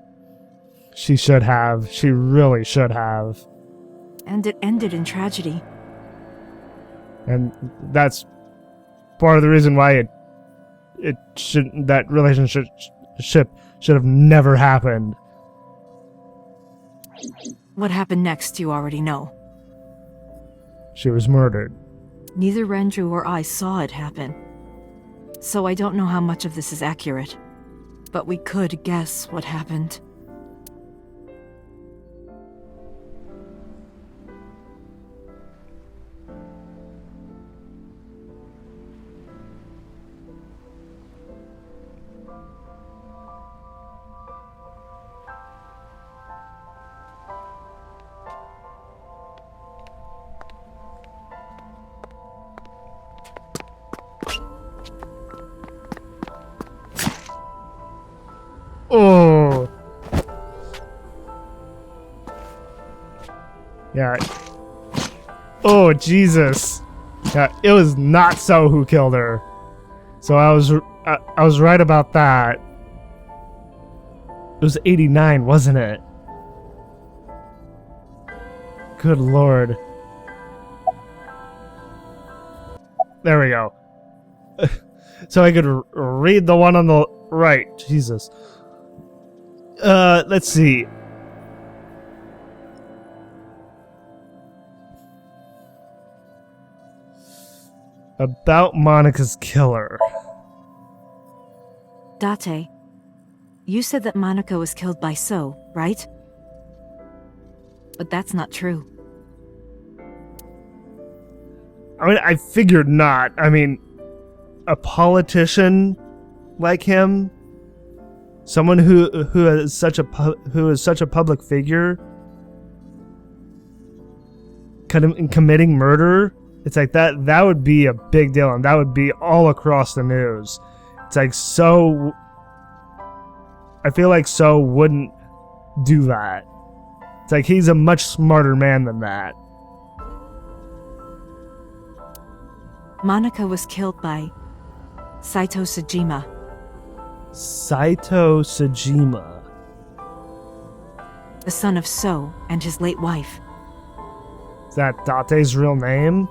She should have. She really should have. And it ended in tragedy. And that's part of the reason why that relationship should have never happened. What happened next, you already know. She was murdered. Neither Renju or I saw it happen. So I don't know how much of this is accurate. But we could guess what happened. Oh. Yeah. Oh, Jesus. Yeah, it was not So who killed her. So I was right about that. It was 89, wasn't it? Good lord. There we go. So I could read the one on the right. Jesus. Let's see. About Manaka's killer. Date, you said that Manaka was killed by So, right? But that's not true. I mean, I figured not. I mean, a politician like him, someone who is such a public figure, committing murder. It's like that would be a big deal, and that would be all across the news. It's like So. I feel like So wouldn't do that. It's like he's a much smarter man than that. Manaka was killed by Saito Sejima. Saito Sejima. The son of So and his late wife. Is that Date's real name?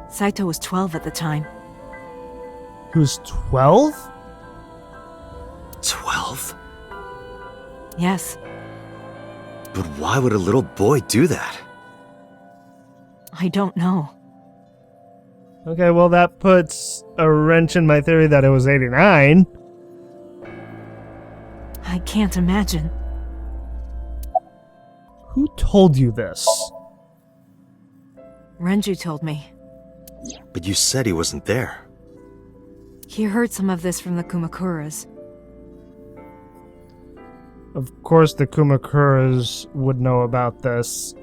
Saito was 12 at the time. He was 12? 12? Yes, But why would a little boy do that? I don't know. Okay, well that puts a wrench in my theory that it was 89. I can't imagine. Who told you this? Renju told me. But you said he wasn't there. He heard some of this from the Kumakuras. Of course the Kumakuras would know about this.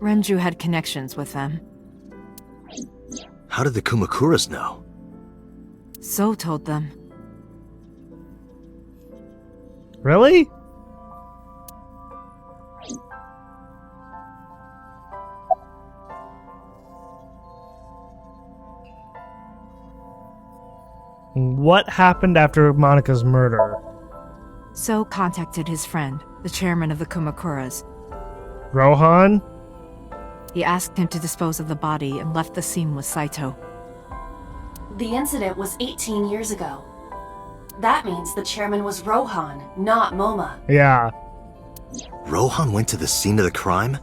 Renju had connections with them. How did the Kumakuras know? So told them. Really? What happened after Manaka's murder? So contacted his friend, the chairman of the Kumakuras. Rohan? He asked him to dispose of the body and left the scene with Saito. The incident was 18 years ago. That means the chairman was Rohan, not Moma. Yeah. Rohan went to the scene of the crime?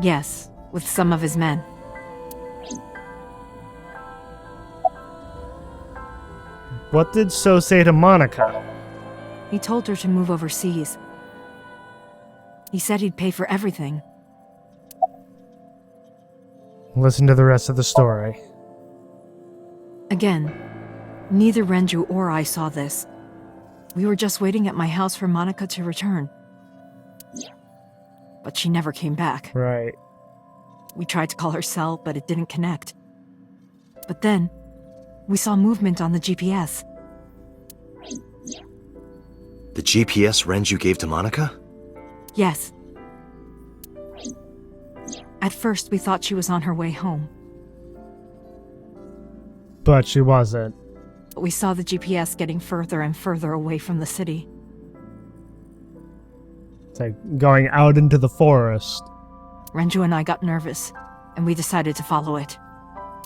Yes, with some of his men. What did So say to Manaka? He told her to move overseas. He said he'd pay for everything. Listen to the rest of the story. Again, neither Renju or I saw this. We were just waiting at my house for Manaka to return. But she never came back. Right. We tried to call her cell, but it didn't connect. But then, we saw movement on the GPS. The GPS Renju gave to Manaka? Yes. At first, we thought she was on her way home. But she wasn't. But we saw the GPS getting further and further away from the city. It's like going out into the forest. Renju and I got nervous, and we decided to follow it.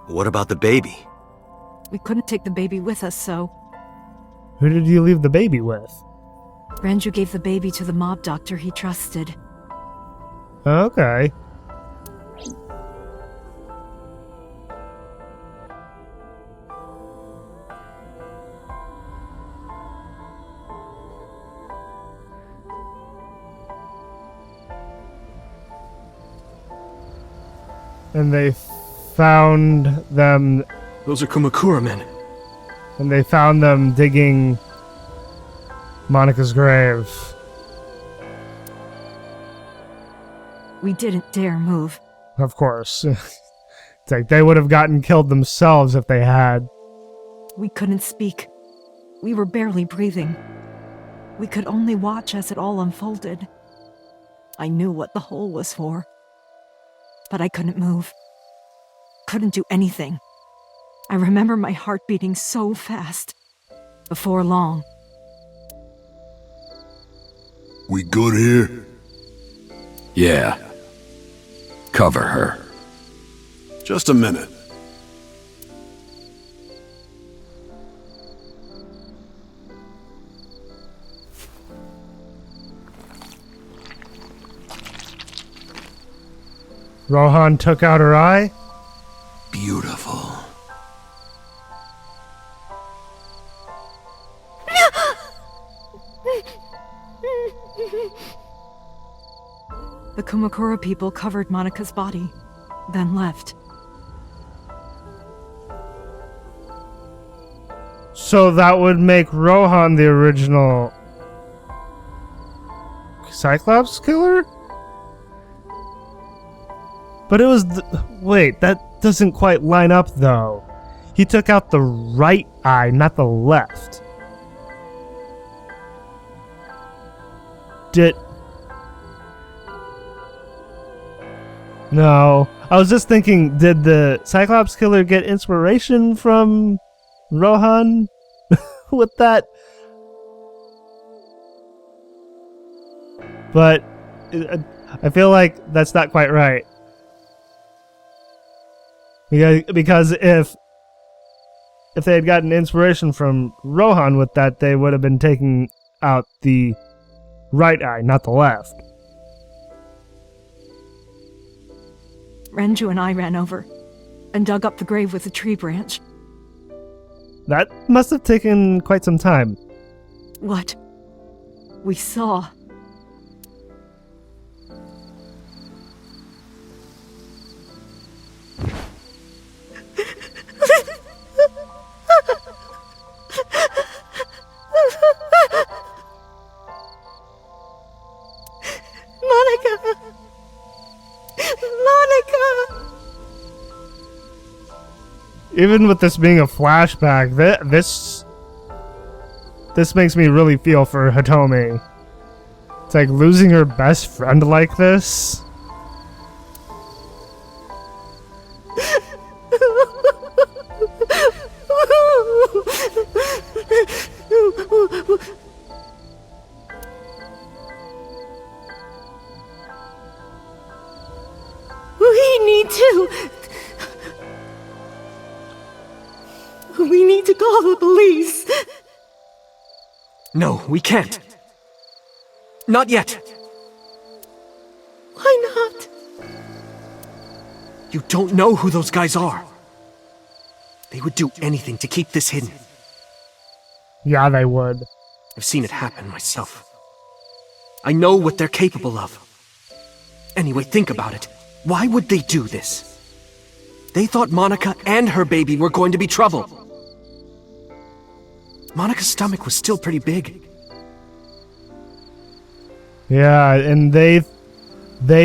What about the baby? We couldn't take the baby with us, so Who did you leave the baby with? Renju gave the baby to the mob doctor he trusted. Okay. And they found them, Those are Kumakura men. and they found them digging Manaka's grave. We didn't dare move. Of course. It's like they would have gotten killed themselves if they had. We couldn't speak. We were barely breathing. We could only watch as it all unfolded. I knew what the hole was for. But I couldn't move. Couldn't do anything. I remember my heart beating so fast. Before long, We good here? Yeah. Cover her. Just a minute. Rohan took out her eye? Beautiful. The Kumakura people covered Manaka's body, then left. So that would make Rohan the original Cyclops killer? But it was wait, that doesn't quite line up though. He took out the right eye, not the left. No. I was just thinking, did the Cyclops killer get inspiration from Rohan with that? But I feel like that's not quite right. Because if they had gotten inspiration from Rohan with that, they would have been taking out the right eye, not the left. Renju and I ran over and dug up the grave with a tree branch. That must have taken quite some time. What we saw. Even with this being a flashback, this makes me really feel for Hitomi. It's like losing her best friend like this. We need to call the police. No, we can't. Not yet. Why not? You don't know who those guys are. They would do anything to keep this hidden. Yeah, they would. I've seen it happen myself. I know what they're capable of. Anyway, think about it. Why would they do this? They thought Manaka and her baby were going to be trouble. Manaka's stomach was still pretty big. Yeah, and they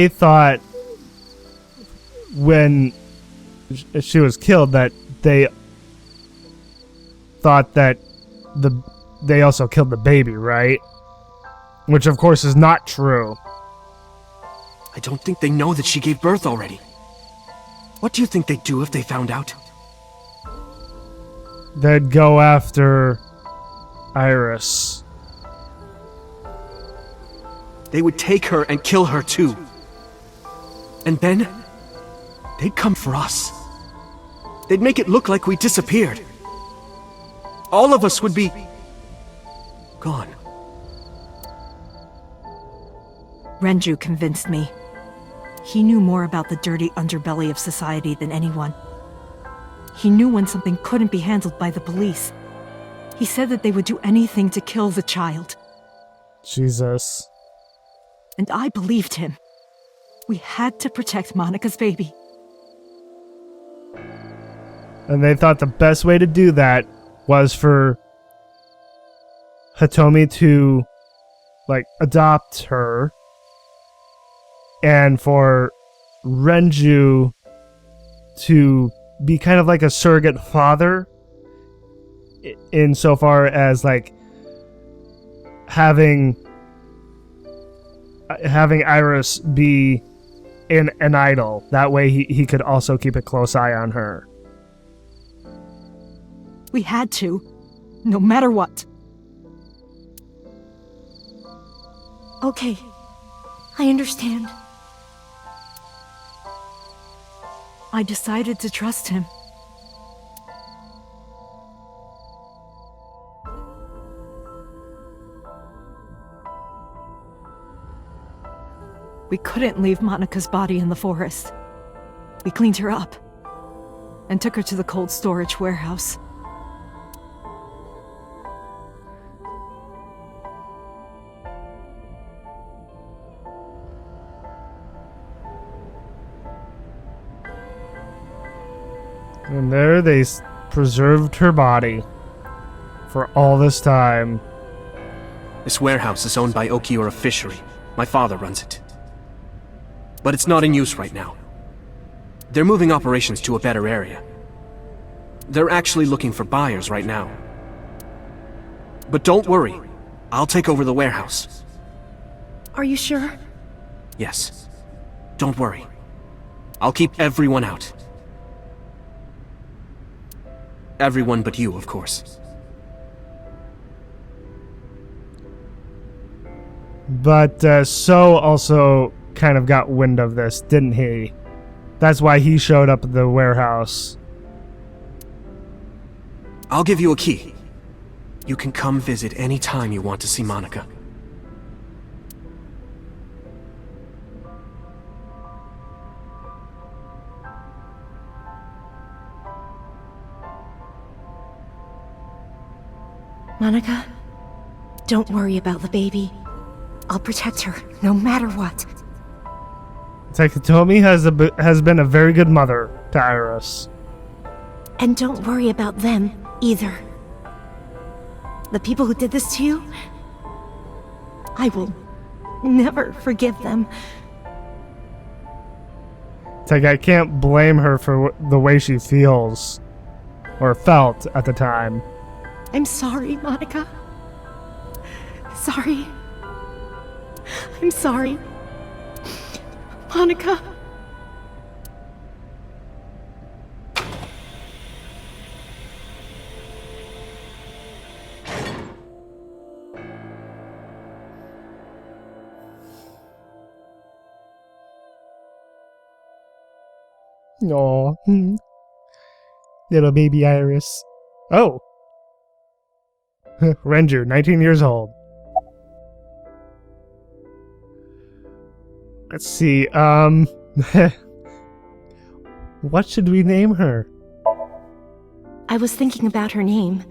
thought when she was killed that they thought that they also killed the baby, right? Which of course is not true. I don't think they know that she gave birth already. What do you think they'd do if they found out? They'd go after Iris. They would take her and kill her too. And then, they'd come for us. They'd make it look like we disappeared. All of us would be gone. Renju convinced me. He knew more about the dirty underbelly of society than anyone. He knew when something couldn't be handled by the police. He said that they would do anything to kill the child. Jesus. And I believed him. We had to protect Manaka's baby. And they thought the best way to do that was for Hitomi to, like, adopt her, and for Renju to be kind of like a surrogate father, insofar as, like, having Iris be an idol. That way he could also keep a close eye on her. We had to, no matter what. Okay. I understand. I decided to trust him. We couldn't leave Manaka's body in the forest. We cleaned her up and took her to the cold storage warehouse. And there they preserved her body for all this time. This warehouse is owned by Okiura Fishery. My father runs it. But it's not in use right now. They're moving operations to a better area. They're actually looking for buyers right now. But don't worry, I'll take over the warehouse. Are you sure? Yes. Don't worry. I'll keep everyone out. Everyone but you, of course. But So also kind of got wind of this, didn't he? That's why he showed up at the warehouse. I'll give you a key. You can come visit any time you want to see Manaka. Manaka, don't worry about the baby. I'll protect her, no matter what. It's like Hitomi has been a very good mother to Iris. And don't worry about them, either. The people who did this to you, I will never forgive them. It's like I can't blame her for the way she feels. Or felt at the time. I'm sorry, Manaka. Sorry. I'm sorry. Manaka. Aw. Little baby Iris. Oh. Renju, 19 years old. Let's see, what should we name her? I was thinking about her name.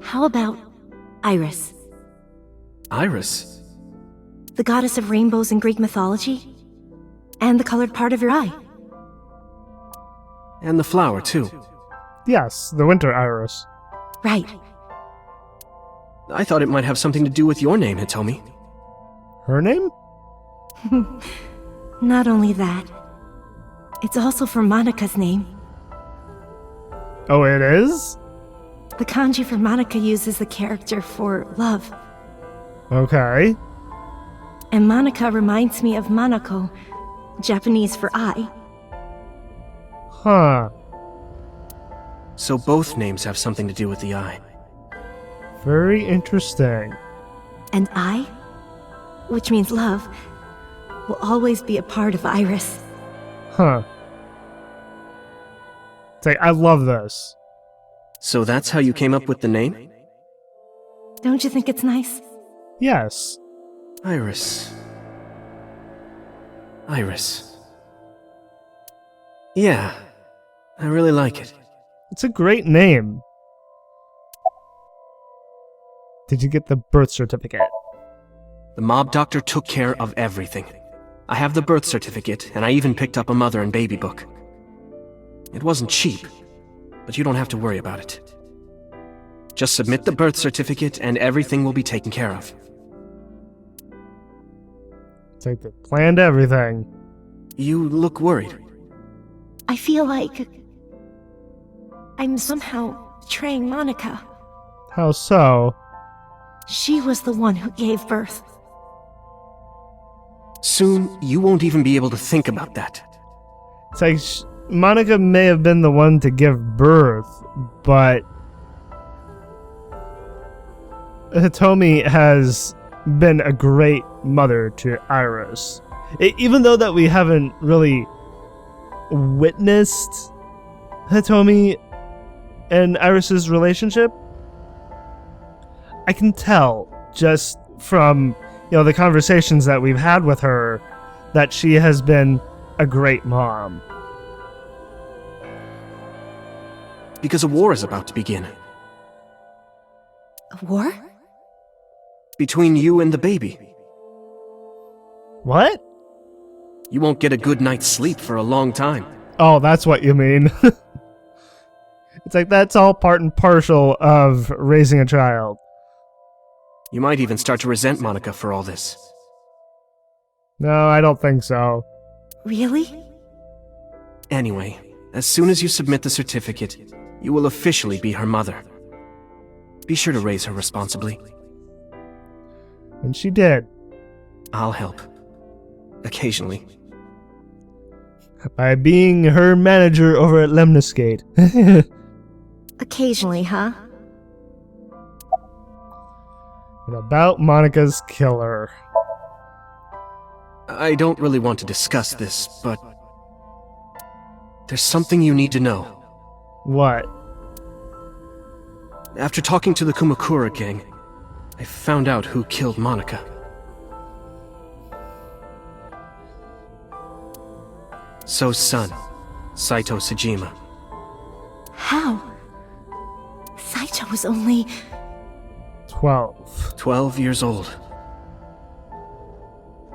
How about Iris? Iris? The goddess of rainbows in Greek mythology? And the colored part of your eye. And the flower, too. Yes, the winter iris. Right. I thought it might have something to do with your name, Hitomi. Her name? Not only that, it's also for Manaka's name. Oh, it is? The kanji for Manaka uses the character for love. Okay. And Manaka reminds me of Manako, Japanese for eye. Huh. So both names have something to do with the eye. Very interesting. And I, which means love, will always be a part of Iris. Huh. It's like, I love this. So that's how you came up with the name? Don't you think it's nice? Yes. Iris. Iris. Yeah, I really like it. It's a great name. Did you get the birth certificate? The mob doctor took care of everything. I have the birth certificate, and I even picked up a mother and baby book. It wasn't cheap, but you don't have to worry about it. Just submit the birth certificate and everything will be taken care of. It's like they planned everything. You look worried. I feel like I'm somehow betraying Manaka. How so? She was the one who gave birth. Soon, you won't even be able to think about that. It's like Manaka may have been the one to give birth, but Hitomi has been a great mother to Iris. Even though that we haven't really witnessed Hitomi and Iris's relationship, I can tell just from, the conversations that we've had with her that she has been a great mom. Because a war is about to begin. A war? Between you and the baby. What? You won't get a good night's sleep for a long time. Oh, that's what you mean. It's like that's all part and parcel of raising a child. You might even start to resent Manaka for all this. No, I don't think so. Really? Anyway, as soon as you submit the certificate, you will officially be her mother. Be sure to raise her responsibly. And she did. I'll help. Occasionally. By being her manager over at Lemniscate. Occasionally, huh? And about Monica's killer. I don't really want to discuss this, but there's something you need to know. What? After talking to the Kumakura gang, I found out who killed Manaka. So's son, Saito Sejima. How? Saito was only... 12. 12 years old.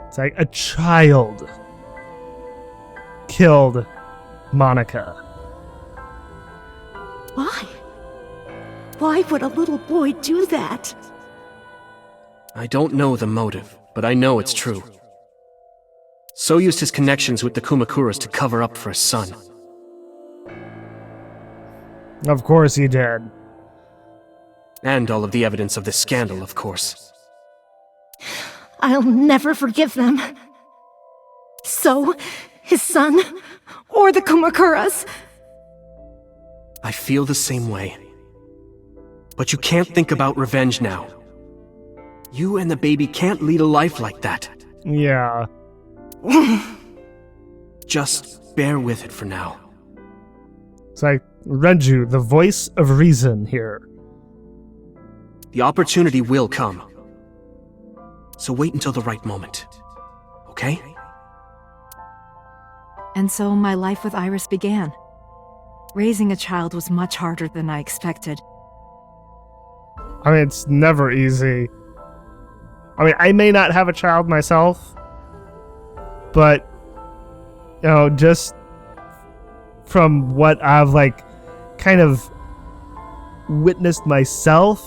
It's like a child killed Manaka. Why? Why would a little boy do that? I don't know the motive, but I know it's true. So used his connections with the Kumakuras to cover up for his son. Of course he did. And all of the evidence of this scandal, of course. I'll never forgive them. So, his son, or the Kumakuras. I feel the same way. But you can't think about revenge now. You and the baby can't lead a life like that. Yeah. Just bear with it for now. It's like Renju, the voice of reason here. The opportunity will come. So wait until the right moment. Okay? And so my life with Iris began. Raising a child was much harder than I expected. I mean, it's never easy. I mean, I may not have a child myself, but, just from what I've, kind of witnessed myself,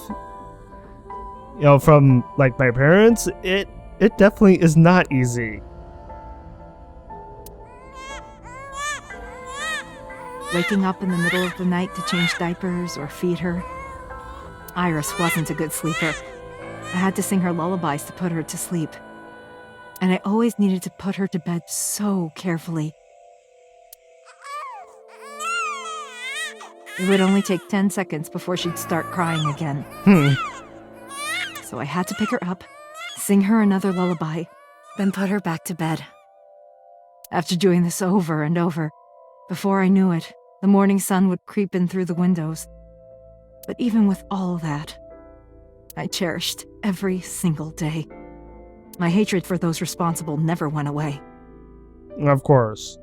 from, my parents, it definitely is not easy. Waking up in the middle of the night to change diapers or feed her. Iris wasn't a good sleeper. I had to sing her lullabies to put her to sleep. And I always needed to put her to bed so carefully. It would only take 10 seconds before she'd start crying again. So I had to pick her up, sing her another lullaby, then put her back to bed. After doing this over and over, before I knew it, the morning sun would creep in through the windows. But even with all that, I cherished every single day. My hatred for those responsible never went away. Of course.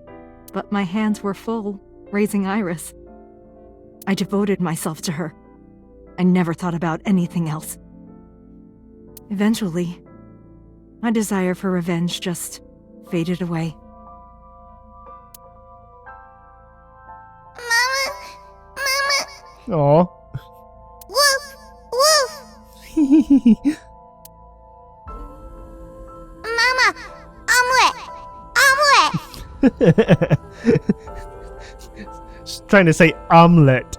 But my hands were full, raising Iris. I devoted myself to her. I never thought about anything else. Eventually, my desire for revenge just faded away. Aw. Woof! Woof! Mama! Omelette! Omelette! She's trying to say omelet.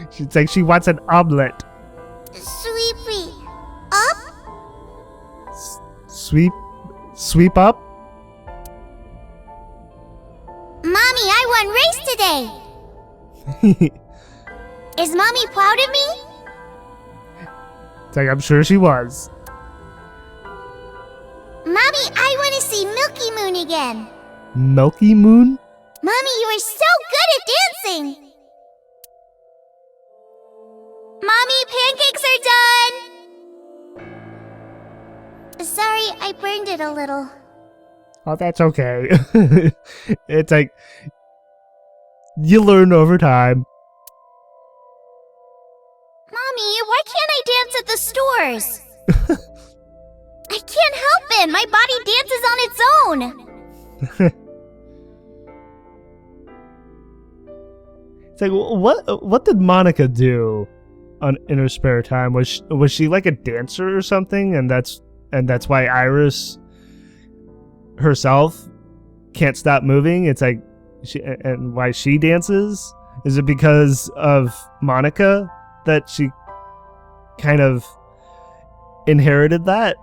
She's like she wants an omelet. Sweepy! Up? Sweep up? Mommy, I won race today! Is Mommy proud of me? It's like I'm sure she was. Mommy, I want to see Milky Moon again. Milky Moon? Mommy, you are so good at dancing. Mommy, pancakes are done. Sorry, I burned it a little. Oh, that's okay. It's like, you learn over time. Mommy, why can't I dance at the stores? I can't help it. My body dances on its own. It's like, what did Manaka do in her spare time? Was she like a dancer or something, and that's why Iris herself can't stop moving? It's like, and why she dances? Is it because of Manaka that she kind of inherited that?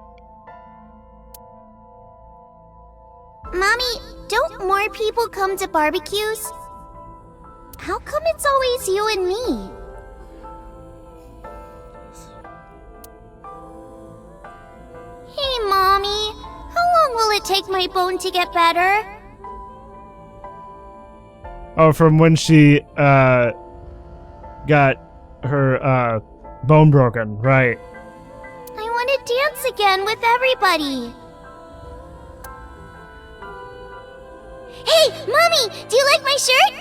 Mommy, don't more people come to barbecues? How come it's always you and me? Hey, Mommy. How long will it take my bone to get better? Oh, from when she got her bone broken, right? I want to dance again with everybody. Hey, Mommy, do you like my shirt?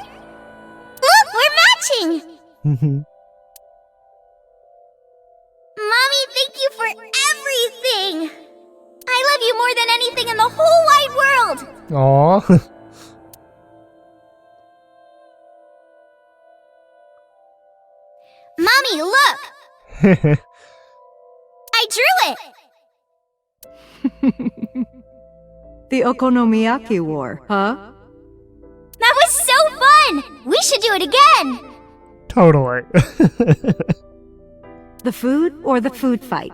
Look, we're matching! Mommy, thank you for everything! I love you more than anything in the whole wide world! Aww. Mommy, look! I drew it! The Okonomiyaki War, huh? That was so fun! We should do it again! Totally. The food or the food fight?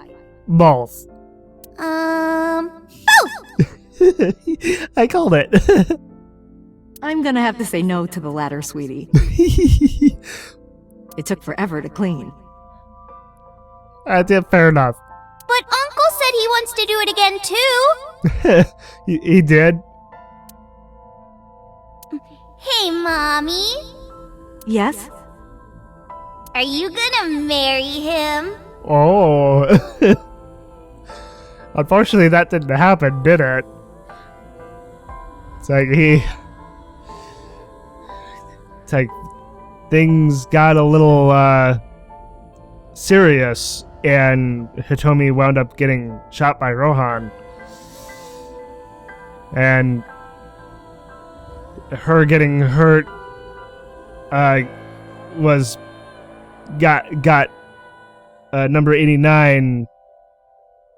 Both. Both! I called it. I'm gonna have to say no to the latter, sweetie. It took forever to clean. Yeah, fair enough. But Uncle said he wants to do it again too! He did? Hey, Mommy. Yes? Are you gonna marry him? Oh. Unfortunately, that didn't happen, did it? It's like things got a little serious, and Hitomi wound up getting shot by Rohan. And her getting hurt got number 89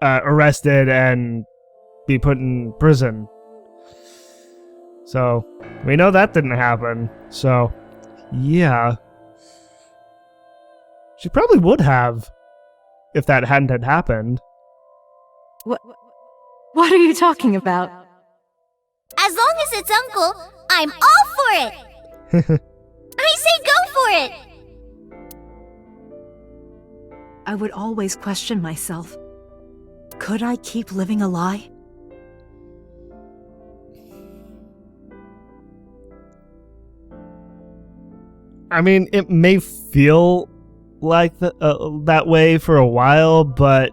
arrested and be put in prison. So we know that didn't happen. So yeah, she probably would have if that hadn't had happened. What are you talking about? As long as it's Uncle, I'm all for it! I say go for it! I would always question myself. Could I keep living a lie? I mean, it may feel like that way for a while, but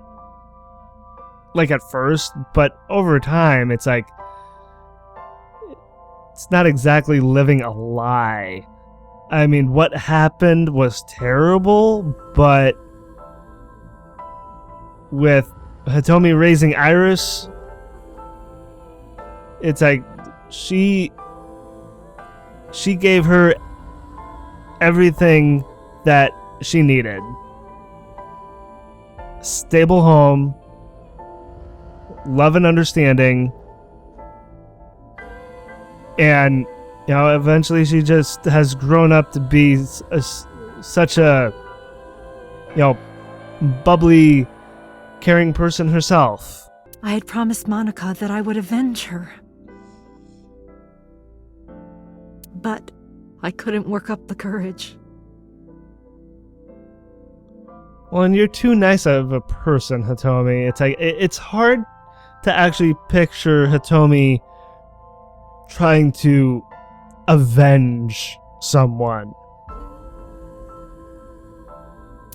like at first, but over time, it's like it's not exactly living a lie. I mean, what happened was terrible, but with Hitomi raising Iris, it's like she gave her everything that she needed. Stable home, love and understanding, and eventually she just has grown up to be such a bubbly, caring person herself. I had promised Manaka that I would avenge her. But I couldn't work up the courage. Well, and you're too nice of a person, Hitomi. It's like it's hard to actually picture Hitomi trying to avenge someone.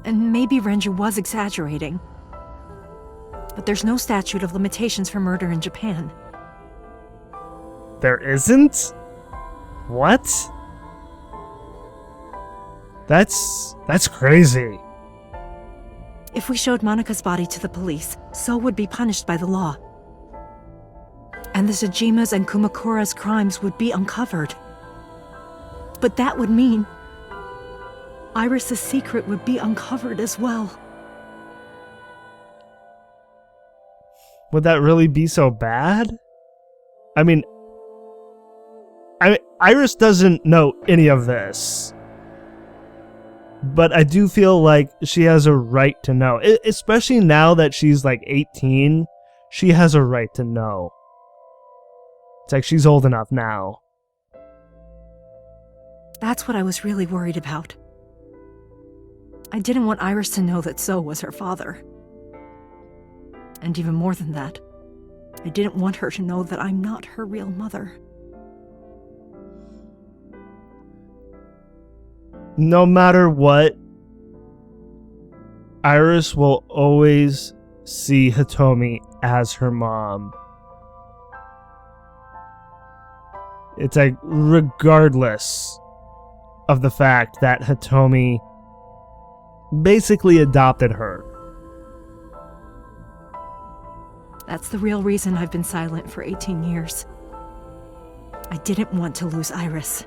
And maybe Renju was exaggerating. But there's no statute of limitations for murder in Japan. There isn't? What? That's crazy. If we showed Manaka's body to the police, So would be punished by the law. And the Tsujima's and Kumakura's crimes would be uncovered. But that would mean Iris's secret would be uncovered as well. Would that really be so bad? I mean, Iris doesn't know any of this. But I do feel like she has a right to know. Especially now that she's like 18, she has a right to know. It's like she's old enough now. That's what I was really worried about. I didn't want Iris to know that So was her father. And even more than that, I didn't want her to know that I'm not her real mother. No matter what, Iris will always see Hitomi as her mom. It's like, regardless of the fact that Hitomi basically adopted her. That's the real reason I've been silent for 18 years. I didn't want to lose Iris.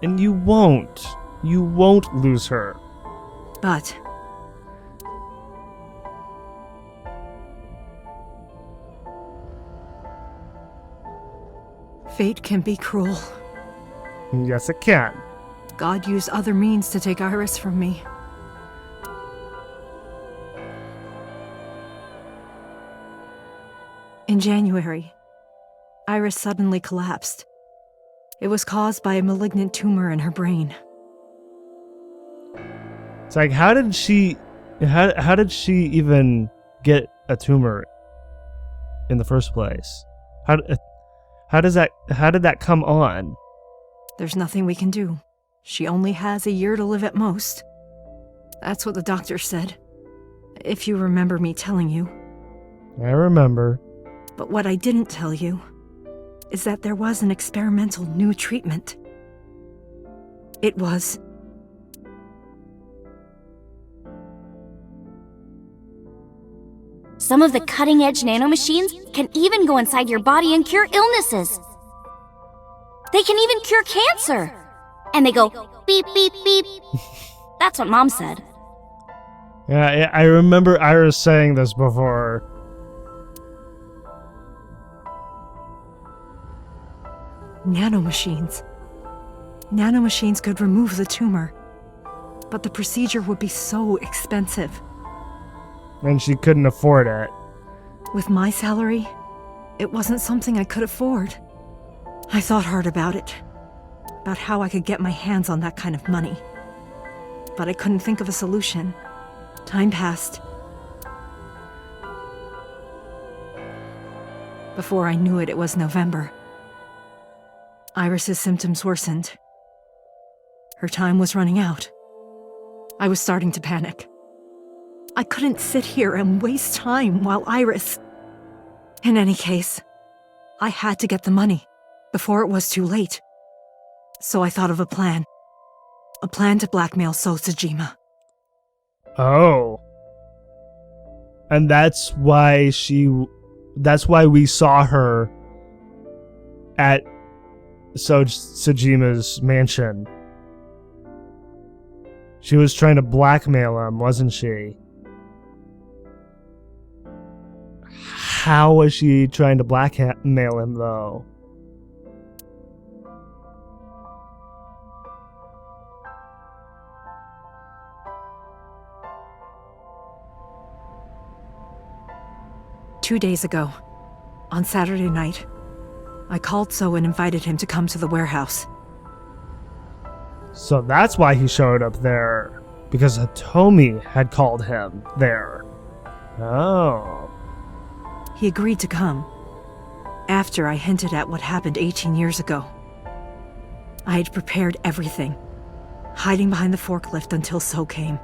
And you won't. You won't lose her. But fate can be cruel. Yes, it can. God used other means to take Iris from me. In January, Iris suddenly collapsed. It was caused by a malignant tumor in her brain. It's like, how did she even get a tumor in the first place? How did that come on? There's nothing we can do. She only has a year to live at most. That's what the doctor said. If you remember me telling you. I remember. But what I didn't tell you is that there was an experimental new treatment. It was... Some of the cutting-edge nanomachines can even go inside your body and cure illnesses. They can even cure cancer. And they go beep, beep, beep. That's what Mom said. Yeah, I remember Iris saying this before. Nanomachines. Nanomachines could remove the tumor. But the procedure would be so expensive. And she couldn't afford it. With my salary, it wasn't something I could afford. I thought hard about it. About how I could get my hands on that kind of money. But I couldn't think of a solution. Time passed. Before I knew it, it was November. Iris's symptoms worsened. Her time was running out. I was starting to panic. I couldn't sit here and waste time while Iris... In any case, I had to get the money before it was too late. So I thought of a plan. A plan to blackmail So Tsujima. Oh. And that's why we saw her at So Tsujima's mansion. She was trying to blackmail him, wasn't she? How was she trying to blackmail him, though? Two days ago, on Saturday night, I called So and invited him to come to the warehouse. So that's why he showed up there. Because Hitomi had called him there. Oh. He agreed to come. After I hinted at what happened 18 years ago. I had prepared everything, hiding behind the forklift until So came.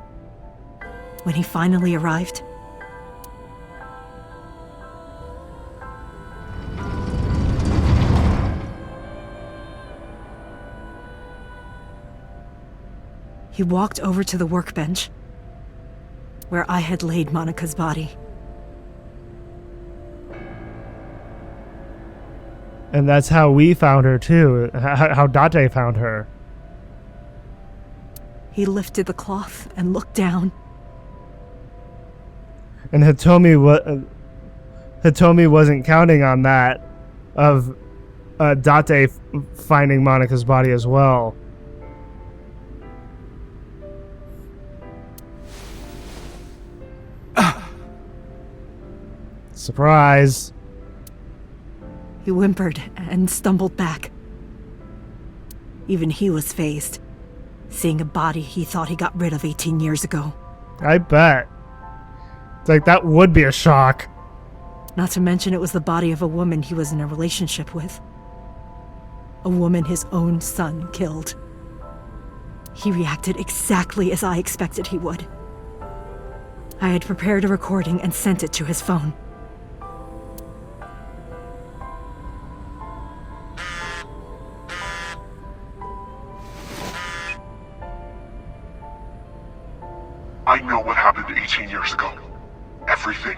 When he finally arrived, he walked over to the workbench, where I had laid Manaka's body. And that's how we found her too, how Date found her. He lifted the cloth and looked down. And Hitomi wasn't counting on that, of Date finding Manaka's body as well. Surprise. He whimpered and stumbled back. Even he was fazed, seeing a body he thought he got rid of 18 years ago. I bet. It's like, that would be a shock. Not to mention it was the body of a woman he was in a relationship with. A woman his own son killed. He reacted exactly as I expected he would. I had prepared a recording and sent it to his phone. I know what happened 18 years ago. Everything.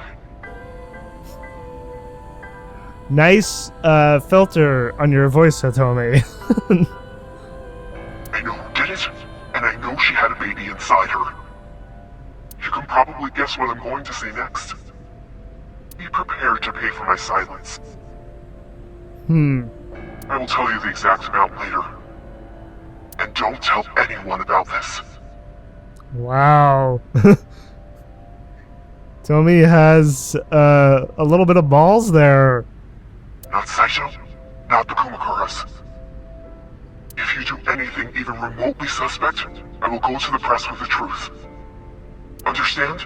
Nice filter on your voice, Hitomi. I know who did it, and I know she had a baby inside her. You can probably guess what I'm going to say next. Be prepared to pay for my silence. I will tell you the exact amount later. And don't tell anyone about this. Wow. Hitomi has a little bit of balls there. Not Saito, not the Kumakuras. If you do anything even remotely suspect, I will go to the press with the truth. Understand?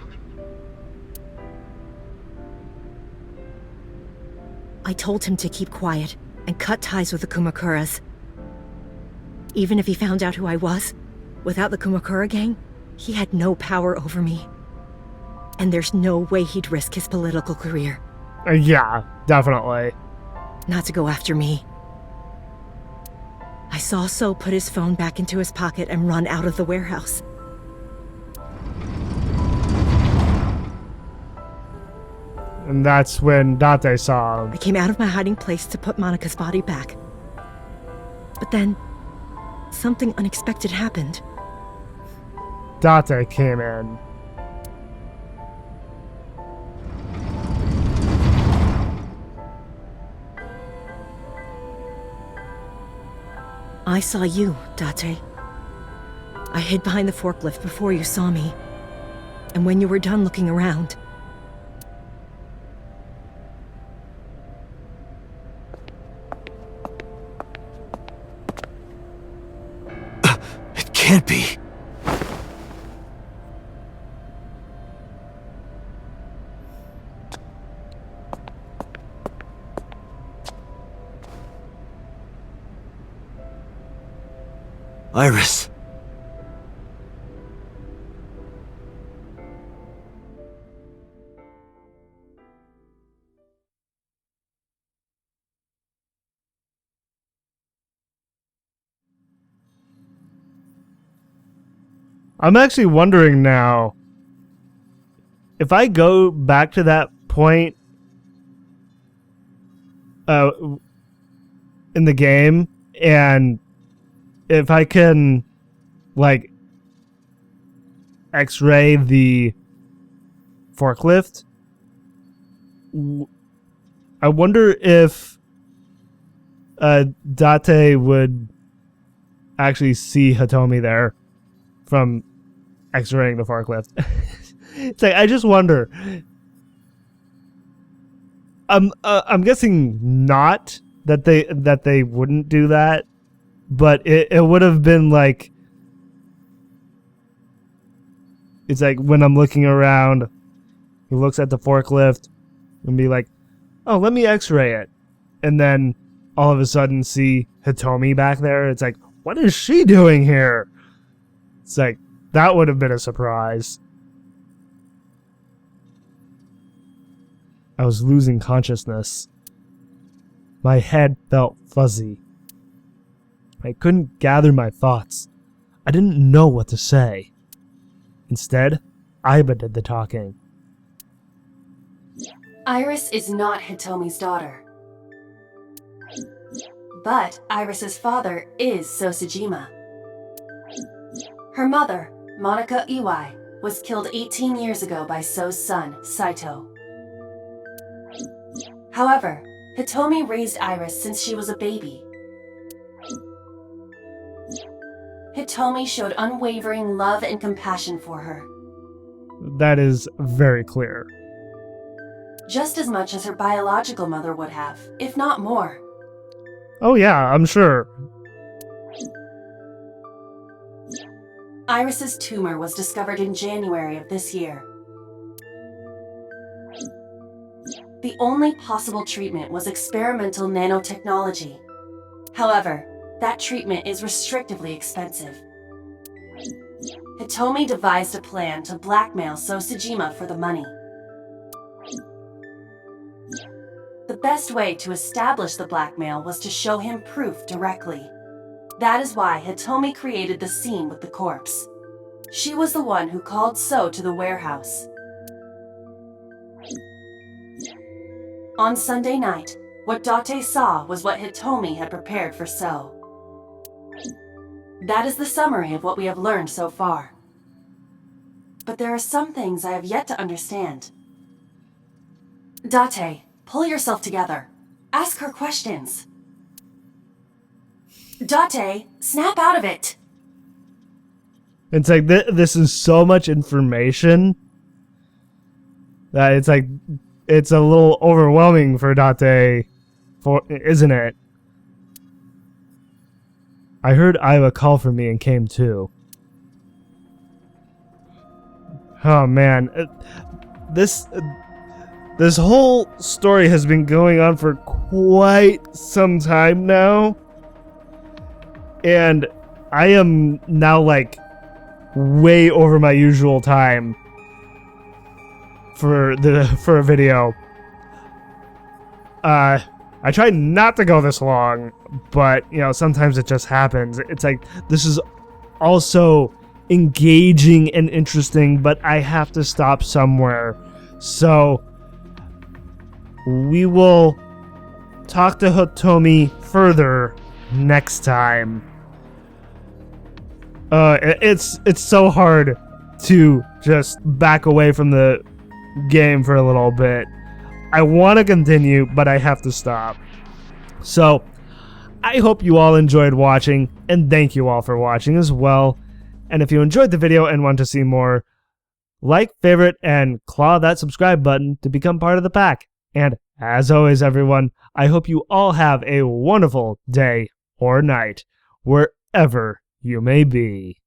I told him to keep quiet and cut ties with the Kumakuras. Even if he found out who I was, without the Kumakura gang, he had no power over me. And there's no way he'd risk his political career. Yeah, definitely. Not to go after me. I saw So put his phone back into his pocket and run out of the warehouse. And that's when Date saw him. I came out of my hiding place to put Manaka's body back. But then, something unexpected happened. Date came in. I saw you, Date. I hid behind the forklift before you saw me. And when you were done looking around... It can't be. Iris. I'm actually wondering now, if I go back to that point in the game, and if I can, like, X-ray the forklift, I wonder if Date would actually see Hitomi there from X-raying the forklift. It's like, I just wonder. I'm guessing not that they wouldn't do that, but it would have been like, it's like when I'm looking around, he looks at the forklift and be like, oh, let me x-ray it. And then all of a sudden see Hitomi back there. It's like, what is she doing here? It's like, that would have been a surprise. I was losing consciousness. My head felt fuzzy. I couldn't gather my thoughts. I didn't know what to say. Instead, Aiba did the talking. Iris is not Hitomi's daughter. But Iris's father is Sosajima. Her mother, Manaka Iwai, was killed 18 years ago by So's son, Saito. However, Hitomi raised Iris since she was a baby. Hitomi showed unwavering love and compassion for her. That is very clear. Just as much as her biological mother would have, if not more. Oh yeah, I'm sure. Iris's tumor was discovered in January of this year. The only possible treatment was experimental nanotechnology. However, that treatment is restrictively expensive. Hitomi devised a plan to blackmail Sosajima for the money. The best way to establish the blackmail was to show him proof directly. That is why Hitomi created the scene with the corpse. She was the one who called So to the warehouse. On Sunday night, what Date saw was what Hitomi had prepared for So. That is the summary of what we have learned so far. But there are some things I have yet to understand. Date, pull yourself together. Ask her questions. Date, snap out of it! It's like, this is so much information that it's like, it's a little overwhelming for Date, isn't it? I heard Aiba call for me and came too. Oh man, this whole story has been going on for quite some time now, and I am now like way over my usual time for a video. I try not to go this long, but you know, sometimes it just happens. It's like, this is also engaging and interesting, but I have to stop somewhere. So we will talk to Hitomi further next time. It's so hard to just back away from the game for a little bit. I want to continue, but I have to stop. So, I hope you all enjoyed watching, and thank you all for watching as well. And if you enjoyed the video and want to see more, like, favorite, and claw that subscribe button to become part of the pack. And as always, everyone, I hope you all have a wonderful day or night, wherever you may be.